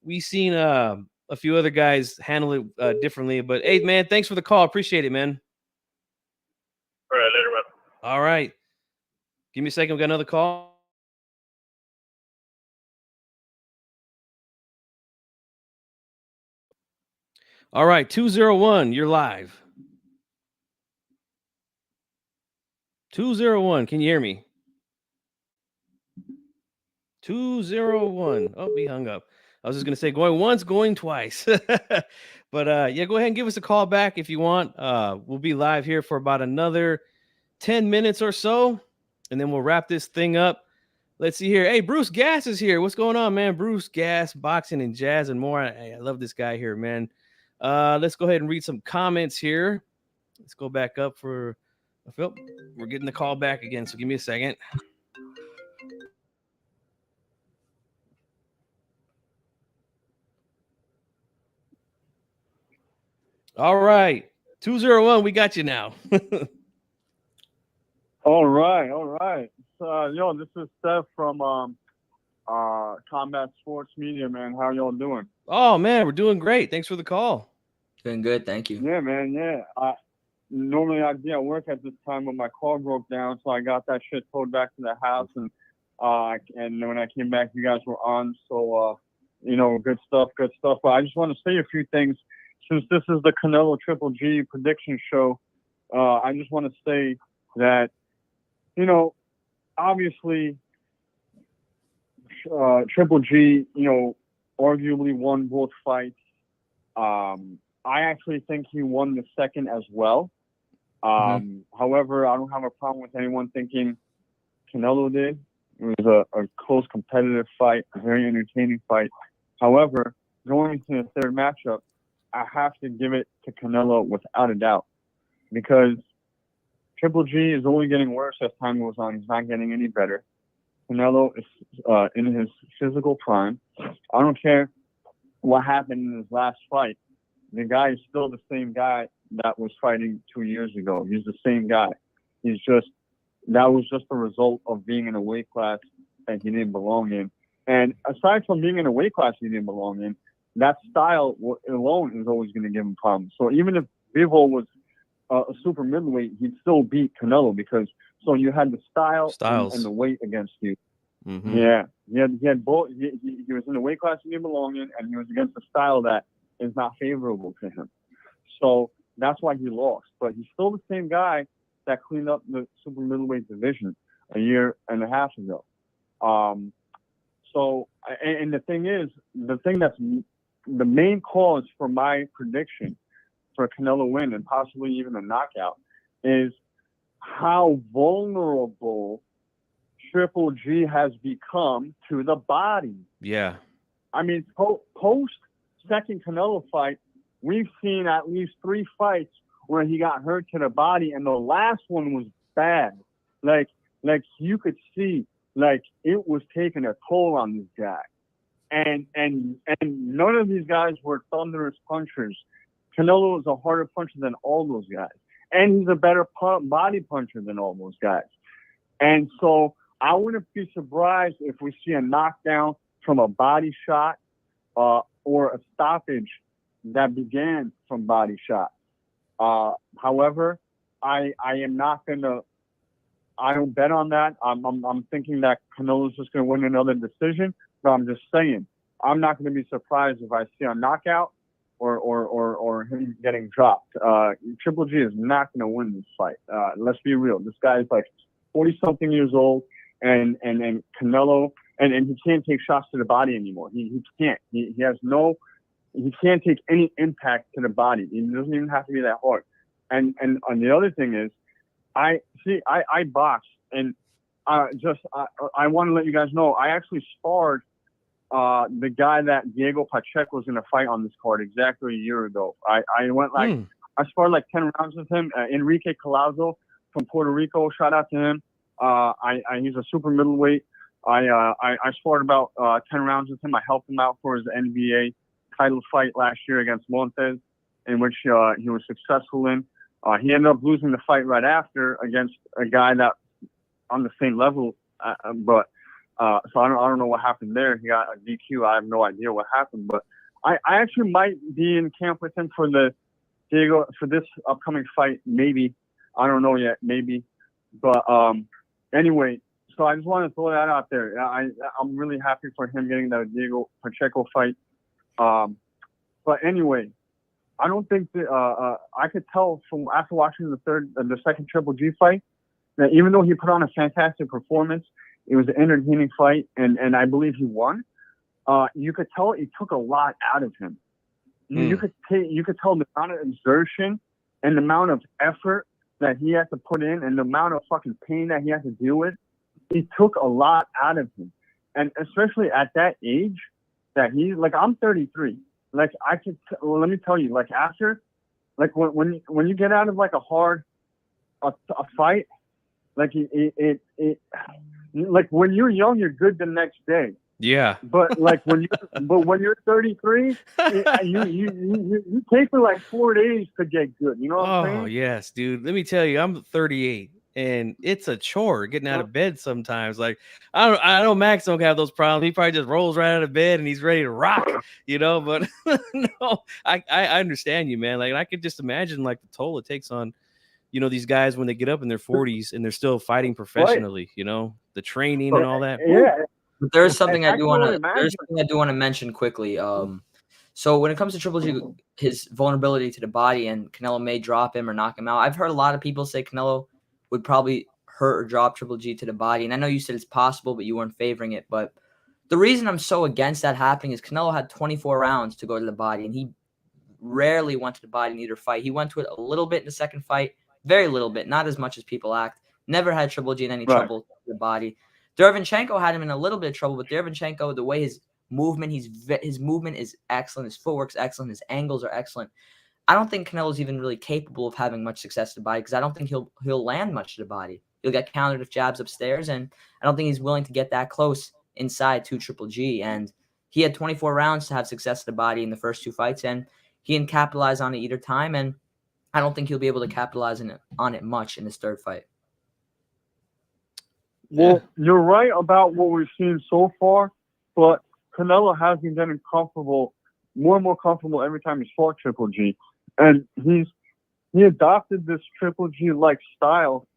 S1: We've seen a few other guys handle it differently, but hey, man, thanks for the call. Appreciate it, man.
S4: All right, later, man.
S1: All right. Give me a second. We got another call. All right, 201, you're live. 201, can you hear me? 201. Oh, he hung up. I was just gonna say going once, going twice. But yeah, go ahead and give us a call back if you want. We'll be live here for about another 10 minutes or so, and then we'll wrap this thing up. Let's see here. Hey, Bruce Gas is here. What's going on, man? Bruce Gas, boxing and jazz and more. I love this guy here, man. Let's go ahead and read some comments here. Let's go back up for Phil. We're getting the call back again, so give me a second. All right. 201, we got you now.
S5: All right. This is Steph from Combat Sports Media, man. How y'all doing?
S1: Oh, man, we're doing great. Thanks for the call.
S2: Doing good, thank you.
S5: Yeah, man, yeah. Normally I'd be at work at this time, but my car broke down, so I got that shit towed back to the house, and when I came back, you guys were on, so good stuff. But I just want to say a few things. Since this is the Canelo Triple G prediction show, I just want to say that, obviously, Triple G, arguably won both fights. I actually think he won the second as well. However, I don't have a problem with anyone thinking Canelo did. It was a close competitive fight, a very entertaining fight. However, going into the third matchup, I have to give it to Canelo without a doubt, because Triple G is only getting worse as time goes on. He's not getting any better. Canelo is in his physical prime. I don't care what happened in his last fight. The guy is still the same guy that was fighting 2 years ago. He's the same guy. That was just a result of being in a weight class that he didn't belong in. And aside from being in a weight class he didn't belong in, that style alone is always going to give him problems. So even if Bivol was a super middleweight, he'd still beat Canelo, because you had the styles. And the weight against you.
S1: Mm-hmm.
S5: Yeah, he had both. He was in the weight class he didn't belong in, and he was against a style that is not favorable to him. So that's why he lost. But he's still the same guy that cleaned up the super middleweight division a year and a half ago. And the thing is, that's the main cause for my prediction for a Canelo win and possibly even a knockout is how vulnerable Triple G has become to the body.
S1: Yeah.
S5: I mean, post second Canelo fight, we've seen at least 3 fights where he got hurt to the body, and the last one was bad. Like you could see, it was taking a toll on this guy. And none of these guys were thunderous punchers. Canelo is a harder puncher than all those guys. And he's a better body puncher than all those guys. And so I wouldn't be surprised if we see a knockdown from a body shot or a stoppage that began from body shots. However, I am not going to – I don't bet on that. I'm thinking that Canelo's just going to win another decision. But I'm just saying, I'm not going to be surprised if I see a knockout or him getting dropped. Triple G is not going to win this fight. Let's be real. This guy is 40-something years old, and Canelo, and he can't take shots to the body anymore. He can't. He can't take any impact to the body. It doesn't even have to be that hard. And the other thing is, I box, and I want to let you guys know, I actually sparred the guy that Diego Pacheco was going to fight on this card exactly a year ago. I went I sparred 10 rounds with him. Enrique Collazo from Puerto Rico. Shout out to him. He's a super middleweight. I sparred about 10 rounds with him. I helped him out for his NBA title fight last year against Montes, in which he was successful in. He ended up losing the fight right after against a guy that on the same level, but so I don't know what happened there. He got a DQ. I have no idea what happened, but I actually might be in camp with him for this upcoming fight. Maybe, I don't know yet. Maybe, but anyway. So I just want to throw that out there. I'm really happy for him getting that Diego Pacheco fight. But anyway, I don't think that I could tell from after watching the second Triple G fight that even though he put on a fantastic performance, it was an entertaining fight, and I believe he won. You could tell it took a lot out of him. You could tell the amount of exertion and the amount of effort that he had to put in, and the amount of fucking pain that he had to deal with. It took a lot out of him, and especially at that age, that I'm 33. Like let me tell you, like after, like when you get out of like a fight, like it like when you're young, you're good the next day.
S1: Yeah.
S5: But like when you're 33, you take for like 4 days to get good. You know what I'm saying?
S1: Oh yes, dude. Let me tell you, I'm 38. And it's a chore getting out of bed sometimes. Like I know Max don't have those problems. He probably just rolls right out of bed and he's ready to rock, But no, I understand you, man. Like I could just imagine like the toll it takes on, these guys when they get up in their 40s and they're still fighting professionally. The training and all that.
S5: Yeah.
S2: But there's something I do want to mention quickly. So when it comes to Triple G, his vulnerability to the body and Canelo may drop him or knock him out. I've heard a lot of people say Canelo would probably hurt or drop Triple G to the body. And I know you said it's possible, but you weren't favoring it. But the reason I'm so against that happening is Canelo had 24 rounds to go to the body, and he rarely went to the body in either fight. He went to it a little bit in the second fight, very little bit, not as much as people act. Never had Triple G in any trouble to the body. Derevyanchenko had him in a little bit of trouble, but Derevyanchenko, the way his movement is excellent, his footwork's excellent, his angles are excellent. I don't think Canelo's even really capable of having much success to the body because I don't think he'll land much to the body. He'll get countered with jabs upstairs, and I don't think he's willing to get that close inside to Triple G. And he had 24 rounds to have success to the body in the first two fights, and he didn't capitalize on it either time, and I don't think he'll be able to capitalize on it much in his third fight.
S5: Well, you're right about what we've seen so far, but Canelo has been getting more and more comfortable every time he's fought Triple G. And he adopted this Triple G-like style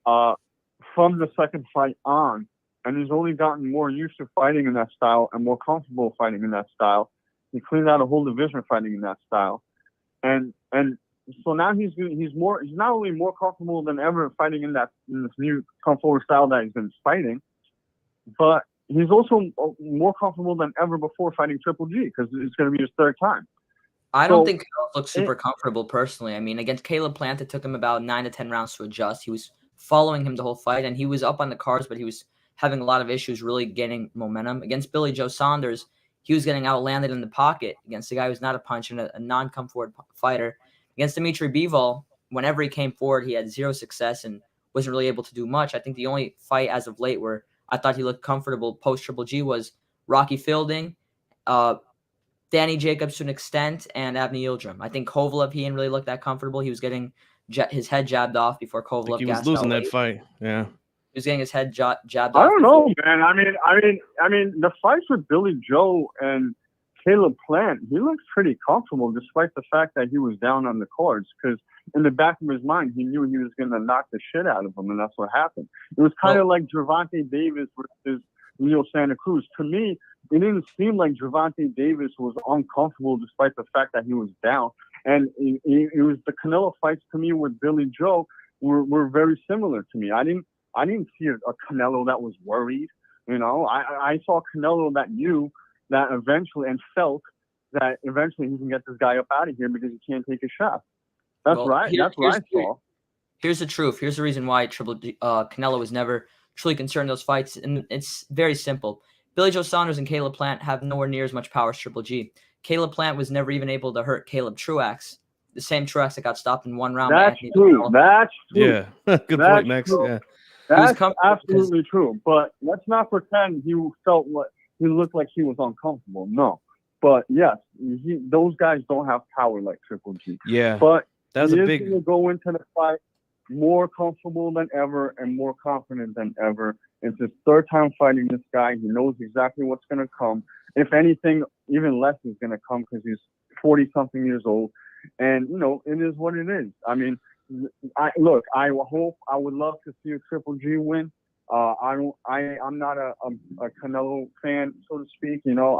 S5: from the second fight on, and he's only gotten more used to fighting in that style and more comfortable fighting in that style. He cleaned out a whole division fighting in that style, and so now he's not only more comfortable than ever fighting in this new comfortable style that he's been fighting, but he's also more comfortable than ever before fighting Triple G because it's going to be his third time.
S2: I don't think Canelo looks super comfortable personally. I mean, against Caleb Plant, it took him about 9 to 10 rounds to adjust. He was following him the whole fight, and he was up on the cards, but he was having a lot of issues really getting momentum. Against Billy Joe Saunders, he was getting outlanded in the pocket against a guy who's not a puncher and a non-come forward fighter. Against Dimitri Bivol, whenever he came forward, he had zero success and wasn't really able to do much. I think the only fight as of late where I thought he looked comfortable post Triple G was Rocky Fielding, Danny Jacobs to an extent, and Avni Yildirim. I think Kovalev, he didn't really look that comfortable. He was getting his head jabbed off before Kovalev.
S1: He was losing that fight. Yeah,
S2: he was getting his head jabbed off.
S5: I don't know, man. I mean, the fights with Billy Joe and Caleb Plant, he looks pretty comfortable despite the fact that he was down on the cards. Because in the back of his mind, he knew he was going to knock the shit out of him, and that's what happened. It was kind of like Gervonta Davis versus Leo Santa Cruz. To me, it didn't seem like Gervonta Davis was uncomfortable despite the fact that he was down. And it was the Canelo fights to me with Billy Joe were very similar to me. I didn't see a Canelo that was worried. I saw Canelo that knew that eventually and felt that eventually he can get this guy up out of here because he can't take a shot. That's right. That's what I saw.
S2: Here's the truth. Here's the reason why Canelo was never truly concerned in those fights, and it's very simple. Billy Joe Saunders and Caleb Plant have nowhere near as much power as Triple G. Caleb Plant was never even able to hurt Caleb Truax the same trucks that got stopped in one round. by
S5: That's
S2: Anthony
S5: true.
S2: Joshua.
S5: That's true.
S1: Yeah, good
S5: That's
S1: point, Max.
S5: true.
S1: Yeah,
S5: That's
S2: comfortable
S5: absolutely true. But let's not pretend he felt what he looked like he was uncomfortable. No. But yes, those guys don't have power like Triple G.
S1: yeah.
S5: But
S1: That was
S5: he
S1: a
S5: is
S1: big.
S5: going to go into the fight more comfortable than ever and more confident than ever. It's his third time fighting this guy. He knows exactly what's going to come. If anything, even less is going to come because he's 40-something years old. And, you know, it is what it is. I mean, I would love to see a Triple G win. I'm not a Canelo fan, so to speak. You know,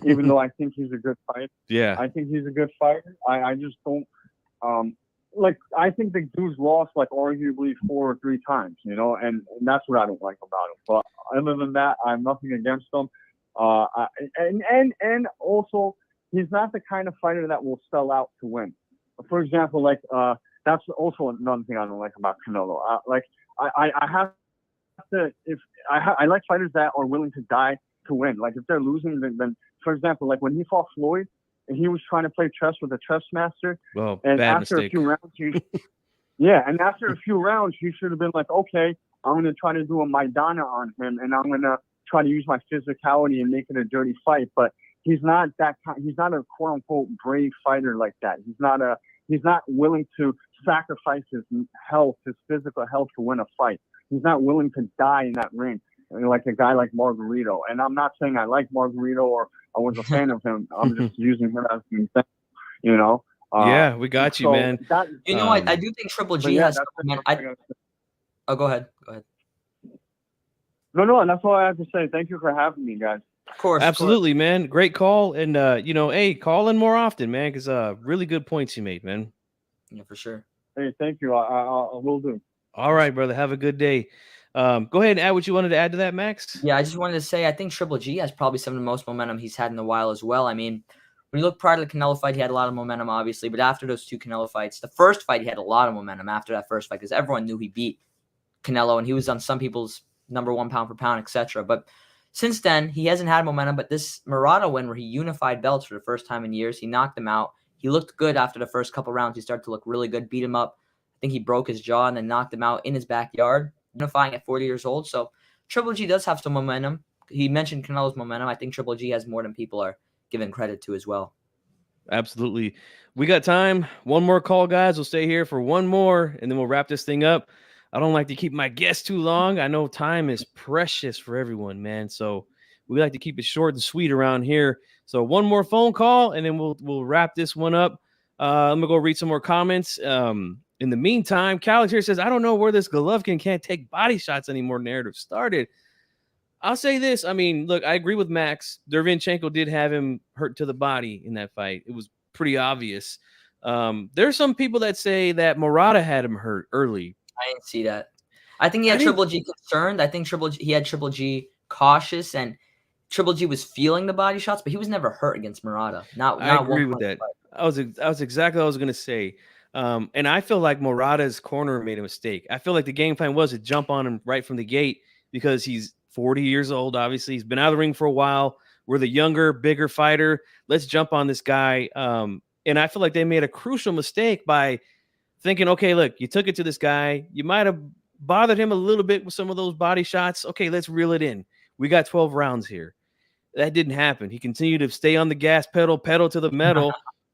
S5: even though I think he's a good fighter.
S1: Yeah.
S5: I think he's a good fighter. I just don't I think the dude's lost like arguably 4 or 3 times, you know, and that's what I don't like about him. But other than that, I have nothing against him. And also he's not the kind of fighter that will sell out to win. For example, that's also another thing I don't like about Canelo. I have to I like fighters that are willing to die to win. Like if they're losing, then for example, like when he fought Floyd, and he was trying to play chess with a chess master.
S1: Well,
S5: and
S1: bad
S5: after
S1: mistake.
S5: a few rounds, and after a few rounds, he should have been like, okay, I'm going to try to do a Maidana on him, and I'm going to try to use my physicality and make it a dirty fight. But he's not that kind. He's not a quote unquote brave fighter like that. He's not willing to sacrifice his health, his physical health to win a fight. He's not willing to die in that ring like a guy like Margarito. And I'm not saying I like Margarito or I was a fan of him. I'm just using him as an example, you know.
S1: Yeah, we got you, man.
S2: You know, I do think Triple G has. Oh, go ahead. Go ahead.
S5: No, that's all I have to say. Thank you for having me, guys.
S2: Of course.
S1: Absolutely, man. Great call. And, hey, call in more often, man, because really good points you made, man.
S2: Yeah, for sure.
S5: Hey, thank you. I will do.
S1: All right, brother. Have a good day. Go ahead and add what you wanted to add to that, Max.
S2: Yeah, I just wanted to say I think Triple G has probably some of the most momentum he's had in a while as well. I mean, when you look prior to the Canelo fight, he had a lot of momentum, obviously. But after those 2 Canelo fights, the first fight, he had a lot of momentum after that first fight because everyone knew he beat Canelo and he was on some people's #1 pound for pound, etc. But since then, he hasn't had momentum. But this Murata win where he unified belts for the first time in years, he knocked him out. He looked good after the first couple rounds. He started to look really good, beat him up. I think he broke his jaw and then knocked him out in his backyard, unifying at 40 years old. So Triple G does have some momentum. He mentioned Canelo's momentum. I think Triple G has more than people are giving credit to as well.
S1: Absolutely. We got time. One more call, guys. We'll stay here for one more, and then we'll wrap this thing up. I don't like to keep my guests too long. I know time is precious for everyone, man. So we like to keep it short and sweet around here. So one more phone call, and then we'll wrap this one up. I'm gonna go read some more comments. In the meantime, Calix here says, I don't know where this Golovkin can't take body shots anymore narrative started. I'll say this. I mean, look, I agree with Max. Derevyanchenko did have him hurt to the body in that fight. It was pretty obvious. There's some people that say that Murata had him hurt early.
S2: I didn't see that. I think he had Triple G concerned. I think he had Triple G cautious, and Triple G was feeling the body shots, but he was never hurt against Murata.
S1: I agree with that. That was exactly what I was going to say. And I feel like Murata's corner made a mistake. I feel like the game plan was to jump on him right from the gate because he's 40 years old. Obviously, he's been out of the ring for a while. We're the younger, bigger fighter. Let's jump on this guy. And I feel like they made a crucial mistake by thinking, okay, look, you took it to this guy. You might have bothered him a little bit with some of those body shots. Okay, let's reel it in. We got 12 rounds here. That didn't happen. He continued to stay on the gas pedal to the metal.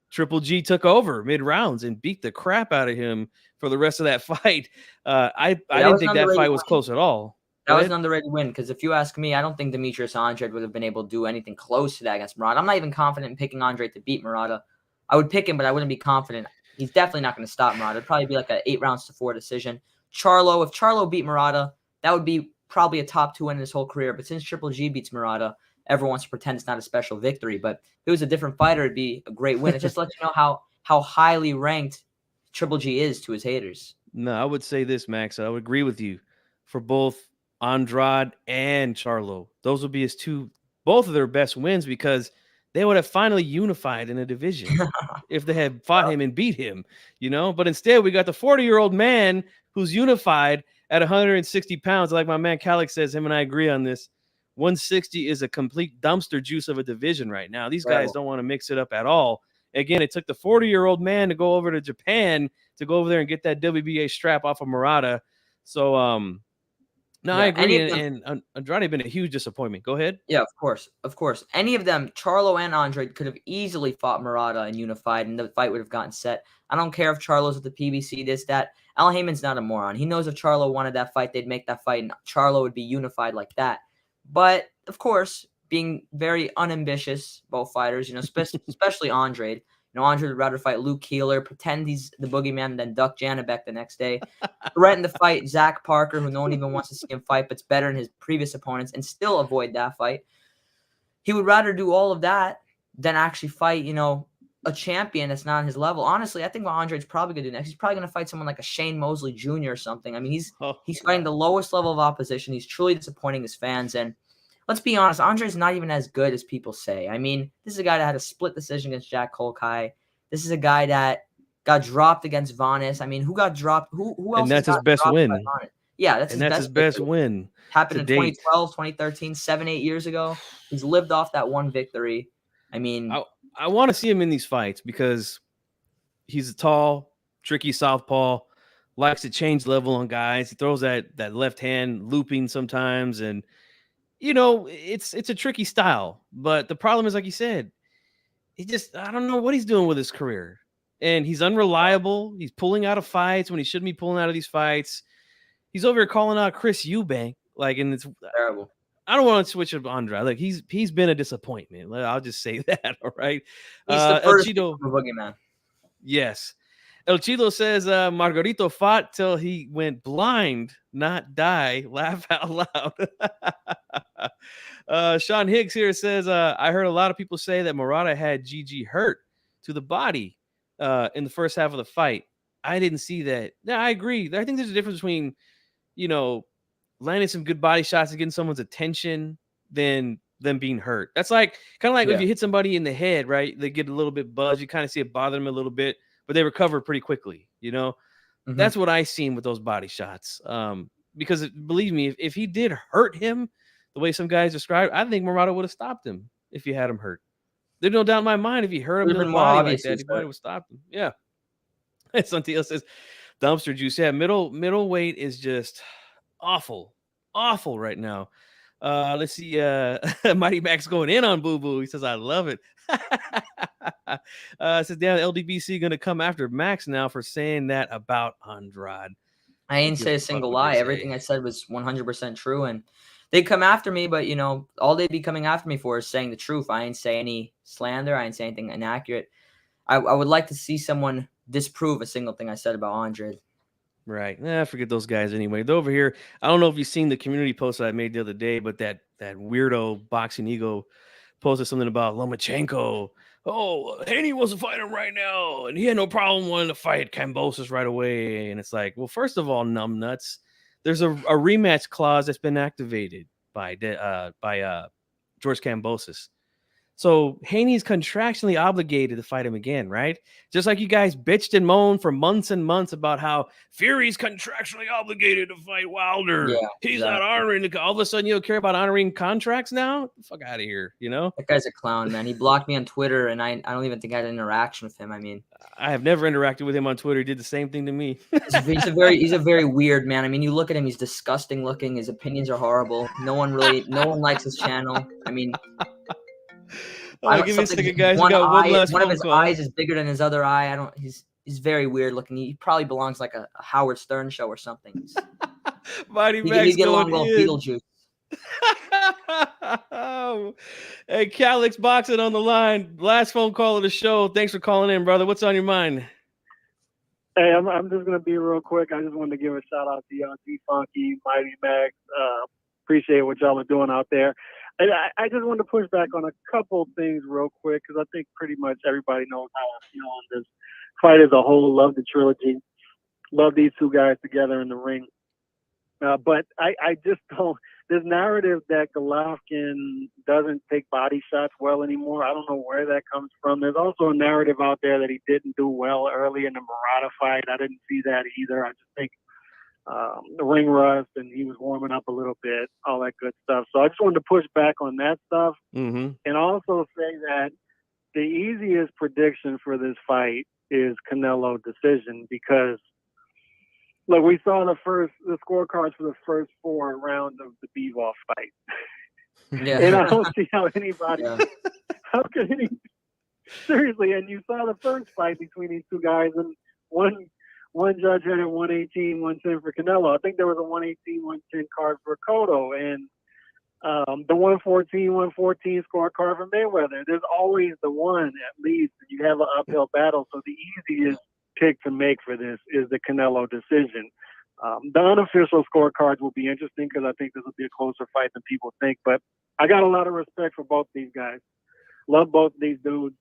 S1: Triple G took over mid-rounds and beat the crap out of him for the rest of that fight. I didn't think that fight was close at all.
S2: That was an underrated win because if you ask me, I don't think Demetrius Andrade would have been able to do anything close to that against Murata. I'm not even confident in picking Andrade to beat Murata. I would pick him, but I wouldn't be confident. He's definitely not going to stop Murata. It'd probably be like an 8-4 decision. If Charlo beat Murata, that would be probably a top 2 win in his whole career. But since Triple G beats Murata, everyone wants to pretend it's not a special victory. But if it was a different fighter, it'd be a great win. It just lets you know how highly ranked Triple G is to his haters.
S1: No, I would say this, Max. I would agree with you for both Andrade and Charlo. Those would be both of their best wins because they would have finally unified in a division if they had fought him and beat him, But instead, we got the 40-year-old man who's unified at 160 pounds. Like my man Calix says, him and I agree on this. 160 is a complete dumpster juice of a division right now. These guys don't want to mix it up at all. Again, it took the 40-year-old man to go over to Japan to go over there and get that WBA strap off of Murata. So, no, I agree. And Andrade been a huge disappointment. Go ahead.
S2: Yeah, of course. Any of them, Charlo and Andre, could have easily fought Murata and unified, and the fight would have gotten set. I don't care if Charlo's with the PBC, this, that. Al Heyman's not a moron. He knows if Charlo wanted that fight, they'd make that fight, and Charlo would be unified like that. But, of course, being very unambitious, both fighters, especially Andre. Andre would rather fight Luke Keeler, pretend he's the boogeyman, and then duck Janabek the next day. Threaten to fight Zach Parker, who no one even wants to see him fight, but's better than his previous opponents, and still avoid that fight. He would rather do all of that than actually fight, a champion that's not on his level. Honestly, I think what Andre's probably going to do next, he's probably going to fight someone like a Shane Mosley Jr. or something. I mean, he's fighting the lowest level of opposition. He's truly disappointing his fans, and let's be honest, Andre's not even as good as people say. I mean, this is a guy that had a split decision against Jack Kolkai. This is a guy that got dropped against Vanes. I mean, who got dropped? Who else?
S1: And that's his best win.
S2: Yeah, that's
S1: his best win.
S2: Happened in 2012, 2013, 7-8 years ago. He's lived off that one victory. I mean,
S1: I want to see him in these fights because he's a tall, tricky southpaw, likes to change level on guys. He throws that left hand looping sometimes, and it's a tricky style. But the problem is, like you said, I don't know what he's doing with his career. And he's unreliable. He's pulling out of fights when he shouldn't be pulling out of these fights. He's over here calling out Chris Eubank. And it's
S2: terrible.
S1: I don't want to switch up Andrade. He's been a disappointment. I'll just say that. All right.
S2: He's the first boogeyman.
S1: Yes. El Chido says Margarito fought till he went blind, not die. Laugh out loud. Sean Higgs here says, I heard a lot of people say that Murata had GG hurt to the body in the first half of the fight. I didn't see that. Yeah, I agree. I think there's a difference between, landing some good body shots and getting someone's attention than them being hurt. That's kind of like if you hit somebody in the head, right? They get a little bit buzzed. You kind of see it bother them a little bit, but they recover pretty quickly.
S2: Mm-hmm.
S1: That's what I seen with those body shots. Because believe me, if he did hurt him the way some guys described, I think Murata would have stopped him if he had him hurt. There's no doubt in my mind if he hurt him in the body like that, he might have stopped him. Yeah. Santiago says dumpster juice. Yeah, middleweight is just awful right now. Let's see. Mighty Max going in on Boo Boo. He says, I love it. Says, damn, LDBC going to come after Max now for saying that about Andrade.
S2: I ain't say a single lie. Everything I said was 100% true. And they come after me, but, all they'd be coming after me for is saying the truth. I ain't say any slander. I ain't say anything inaccurate. I would like to see someone disprove a single thing I said about Andre.
S1: Right. Forget those guys anyway. They're over here. I don't know if you've seen the community post that I made the other day, but that weirdo boxing ego posted something about Lomachenko. Oh, Haney wants to fight him right now, and he had no problem wanting to fight Kambosos right away. And it's like, well, first of all, numbnuts, there's a rematch clause that's been activated by George Kambosos. So Haney's contractually obligated to fight him again, right? Just like you guys bitched and moaned for months and months about how Fury's contractually obligated to fight Wilder. Yeah, he's not honoring all of a sudden you don't care about honoring contracts now? Get the fuck out of here,
S2: That guy's a clown, man. He blocked me on Twitter, and I don't even think I had an interaction with him. I mean,
S1: I have never interacted with him on Twitter. He did the same thing to me.
S2: He's a very weird man. I mean, you look at him, he's disgusting looking. His opinions are horrible. No one likes his channel. I mean,
S1: give me a second, guys.
S2: One of his eyes is bigger than his other eye. He's very weird looking. He probably belongs like a Howard Stern show or something.
S1: Mighty Max
S2: he get along well with Beetlejuice.
S1: Hey, Calix Boxing on the line. Last phone call of the show. Thanks for calling in, brother. What's on your mind?
S3: Hey, I'm just gonna be real quick. I just wanted to give a shout out to y'all, G Funky, Mighty Max. Appreciate what y'all are doing out there. And I just wanted to push back on a couple things real quick because I think pretty much everybody knows how I feel on this fight as a whole. Love the trilogy. Love these two guys together in the ring. But I just don't. This narrative that Golovkin doesn't take body shots well anymore, I don't know where that comes from. There's also a narrative out there that he didn't do well early in the Murata fight. I didn't see that either. I just think the ring rust and he was warming up a little bit, all that good stuff. So I just wanted to push back on that stuff.
S1: Mm-hmm.
S3: And also say that the easiest prediction for this fight is Canelo decision because, look, we saw the scorecards for the first 4 rounds of the Bivol fight.
S2: Yeah.
S3: And I don't see how anybody,
S2: Yeah.
S3: how could any, seriously, and you saw the first fight between these two guys, and one judge had it 118, 110 for Canelo. I think there was a 118, 110 card for Cotto, and the 114, 114 scorecard for Mayweather. There's always the one at least. You have an uphill battle, so the easiest pick to make for this is the Canelo decision. The unofficial scorecards will be interesting because I think this will be a closer fight than people think. But I got a lot of respect for both these guys. Love both these dudes.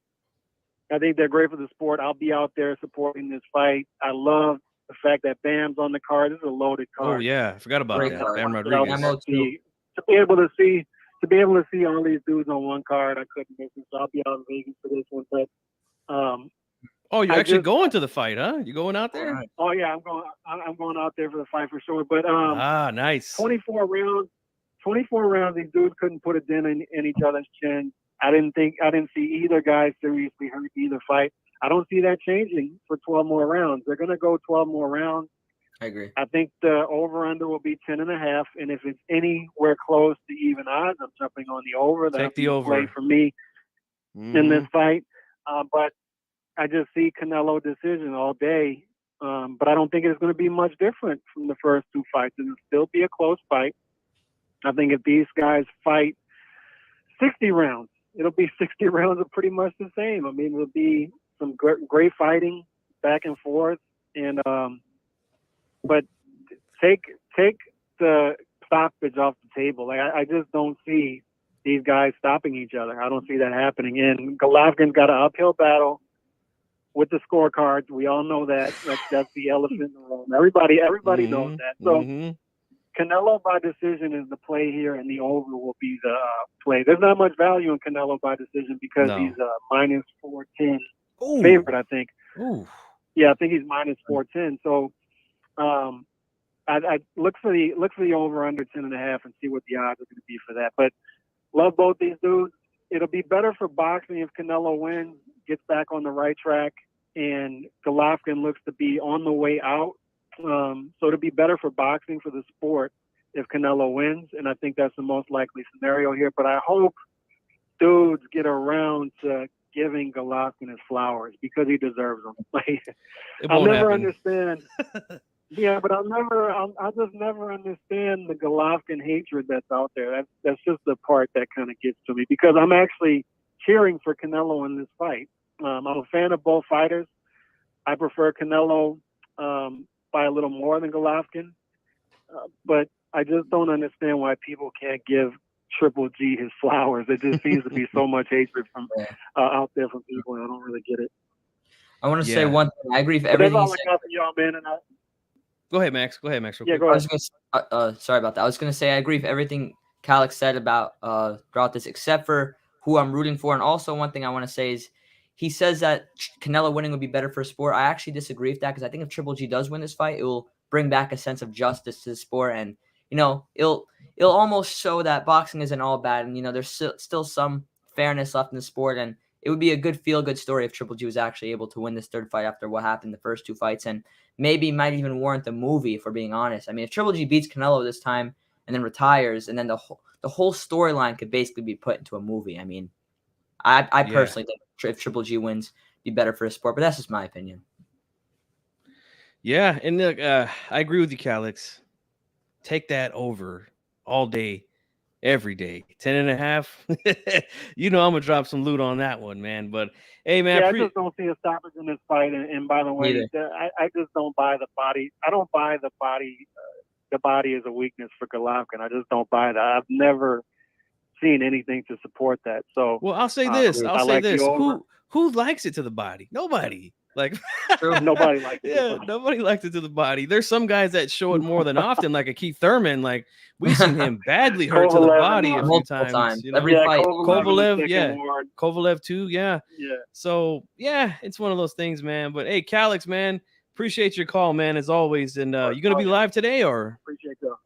S3: I think they're great for the sport. I'll be out there supporting this fight. I love the fact that Bam's on the card. This is a loaded card.
S1: Oh yeah, I forgot about
S2: Great
S1: that.
S2: card.
S1: Bam Rodriguez.
S3: To be able to see all these dudes on one card, I couldn't miss it. So I'll be out in Vegas for this one. But
S1: Oh, you're actually going to the fight, huh? You going out there?
S3: oh yeah, I'm going out there for the fight for sure. But
S1: Nice.
S3: 24 rounds. These dudes couldn't put a dent in each other's chin. I didn't see either guy seriously hurt either fight. I don't see that changing for 12 more rounds. They're going to go 12 more rounds.
S2: I agree.
S3: I think the over-under will be 10.5, and if it's anywhere close to even odds, I'm jumping on the over.
S1: Take the over.
S3: Play for me in this fight. But I just see Canelo decision all day. But I don't think it's going to be much different from the first 2 fights. It'll still be a close fight. I think if these guys fight 60 rounds, it'll be 60 rounds of pretty much the same. I mean, it'll be some great fighting back and forth. And but take the stoppage off the table. Like I just don't see these guys stopping each other. I don't see that happening. And Golovkin's got an uphill battle with the scorecards. We all know that. That's the elephant in the room. Everybody knows that. So Canelo by decision is the play here, and the over will be the play. There's not much value in Canelo by decision because he's minus 410 favorite, I think.
S1: Ooh.
S3: Yeah, I think he's minus 410. So I look for the over under 10.5 and see what the odds are going to be for that. But love both these dudes. It'll be better for boxing if Canelo wins, gets back on the right track, and Golovkin looks to be on the way out. So it'll be better for boxing, for the sport, if Canelo wins, and I think that's the most likely scenario here. But I hope dudes get around to giving Golovkin his flowers because he deserves them. I'll never understand. Yeah, but I'll just never understand the Golovkin hatred that's out there. That's just the part that kind of gets to me because I'm actually cheering for Canelo in this fight. I'm a fan of both fighters. I prefer Canelo by a little more than Golovkin, but I just don't understand why people can't give Triple G his flowers. There just seems to be so much hatred from out there from people, and I don't really get it.
S2: I want to say one thing. I agree with everything.
S3: That's all I got for y'all, man. And
S1: Go ahead, Max. Real quick.
S3: Go ahead.
S2: Sorry about that. I was going to say I agree with everything Calix said about throughout this, except for who I'm rooting for. And also one thing I want to say is he says that Canelo winning would be better for sport. I actually disagree with that because I think if Triple G does win this fight, it will bring back a sense of justice to the sport. And, it'll almost show that boxing isn't all bad. And, there's still some fairness left in the sport. And it would be a good feel-good story if Triple G was actually able to win this third fight after what happened the first 2 fights. And maybe might even warrant the movie, if we're being honest. I mean, if Triple G beats Canelo this time and then retires, and then the whole storyline could basically be put into a movie. I mean, I personally think if Triple G wins, it'd be better for the sport, but that's just my opinion.
S1: Yeah, and look, I agree with you, Calix. Take that over all day, every day. 10.5. I'm gonna drop some loot on that one, man. But hey, man,
S3: I just don't see a stoppage in this fight. And by the way, I just don't buy the body. I don't buy the body. The body is a weakness for Golovkin. I just don't buy that. I've never seen anything to support that. So,
S1: well, I'll say this. Who likes it to the body? Nobody. Like
S3: nobody likes it.
S1: Yeah, nobody likes it to the body. There's some guys that show it more than often, like a Keith Thurman. Like we've seen him badly hurt to the body a few times.
S2: Every fight.
S1: Kovalev too. Yeah. So it's one of those things, man. But hey, Calix, man, appreciate your call, man, as always. And you gonna be live today or?
S3: Appreciate that.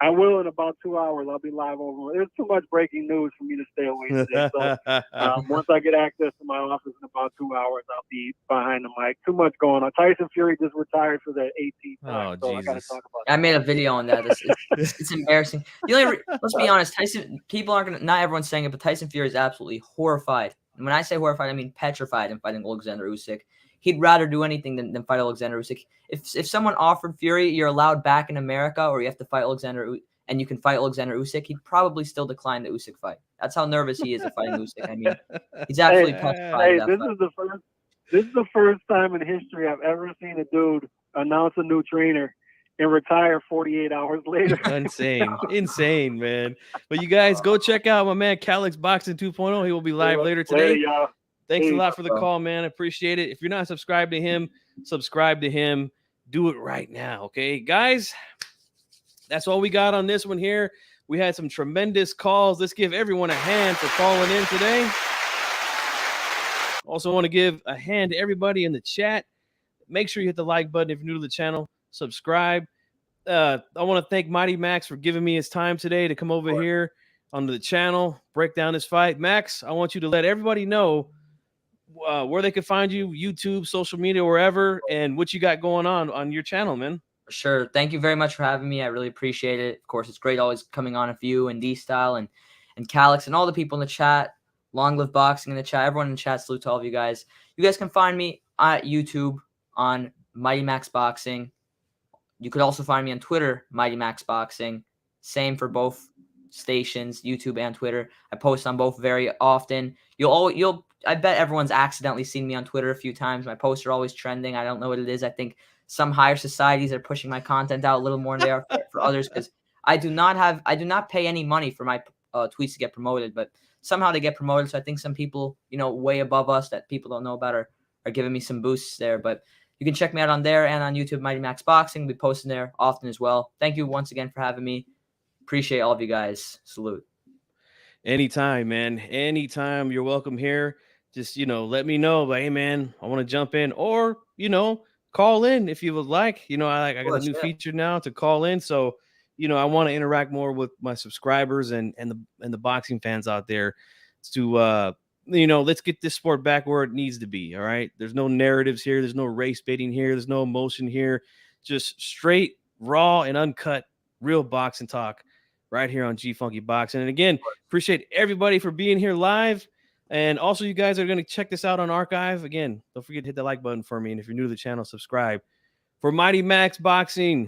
S3: I will in about 2 hours. I'll be live over. There's too much breaking news for me to stay away today. So once I get access to my office in about 2 hours, I'll be behind the mic. Too much going on. Tyson Fury just retired for the 18th time, so I got to talk about
S2: I made a video on that. It's embarrassing. Let's be honest. People aren't gonna. Not everyone's saying it, but Tyson Fury is absolutely horrified. And when I say horrified, I mean petrified in fighting Alexander Usyk. He'd rather do anything than fight Alexander Usyk. If someone offered Fury, you're allowed back in America, or you have to fight and you can fight Alexander Usyk, he'd probably still decline the Usyk fight. That's how nervous he is of fighting Usyk. I mean, he's absolutely petrified.
S3: This is the first time in history I've ever seen a dude announce a new trainer and retire 48 hours later.
S1: Insane, man. But you guys go check out my man Calix Boxing 2.0. He will be live later today.
S3: Y'all.
S1: Thanks a lot for the call, man. I appreciate it. If you're not subscribed to him, subscribe to him. Do it right now, okay? Guys, that's all we got on this one here. We had some tremendous calls. Let's give everyone a hand for calling in today. Also want to give a hand to everybody in the chat. Make sure you hit the like button if you're new to the channel. Subscribe. I want to thank Mighty Max for giving me his time today to come over here onto the channel, break down this fight. Max, I want you to let everybody know where they can find you, YouTube, social media, wherever, and what you got going on your channel, man.
S2: Sure. Thank you very much for having me. I really appreciate it. Of course, it's great always coming on with you and D-Style and Calix and all the people in the chat. Long Live Boxing in the chat. Everyone in the chat, salute to all of you guys. You guys can find me at YouTube on Mighty Max Boxing. You could also find me on Twitter, Mighty Max Boxing. Same for both stations, YouTube and Twitter. I post on both very often. I bet everyone's accidentally seen me on Twitter a few times. My posts are always trending. I don't know what it is. I think some higher societies are pushing my content out a little more than they are for others, because I do not pay any money for my tweets to get promoted, but somehow they get promoted. So I think some people, way above us that people don't know about are giving me some boosts there. But you can check me out on there and on YouTube, Mighty Max Boxing. We'll be posting there often as well. Thank you once again for having me. Appreciate all of you guys. Salute.
S1: Anytime, man. Anytime. You're welcome here. Just, let me know. Like, hey, man, I want to jump in. Or, call in if you would like. I got a new feature now to call in. So, I want to interact more with my subscribers and the boxing fans out there to, let's get this sport back where it needs to be. All right. There's no narratives here. There's no race baiting here. There's no emotion here. Just straight, raw, and uncut, real boxing talk right here on G Funky Boxing. And again, appreciate everybody for being here live. And also, you guys are going to check this out on archive. Again, don't forget to hit the like button for me. And if you're new to the channel, subscribe. For Mighty Max Boxing,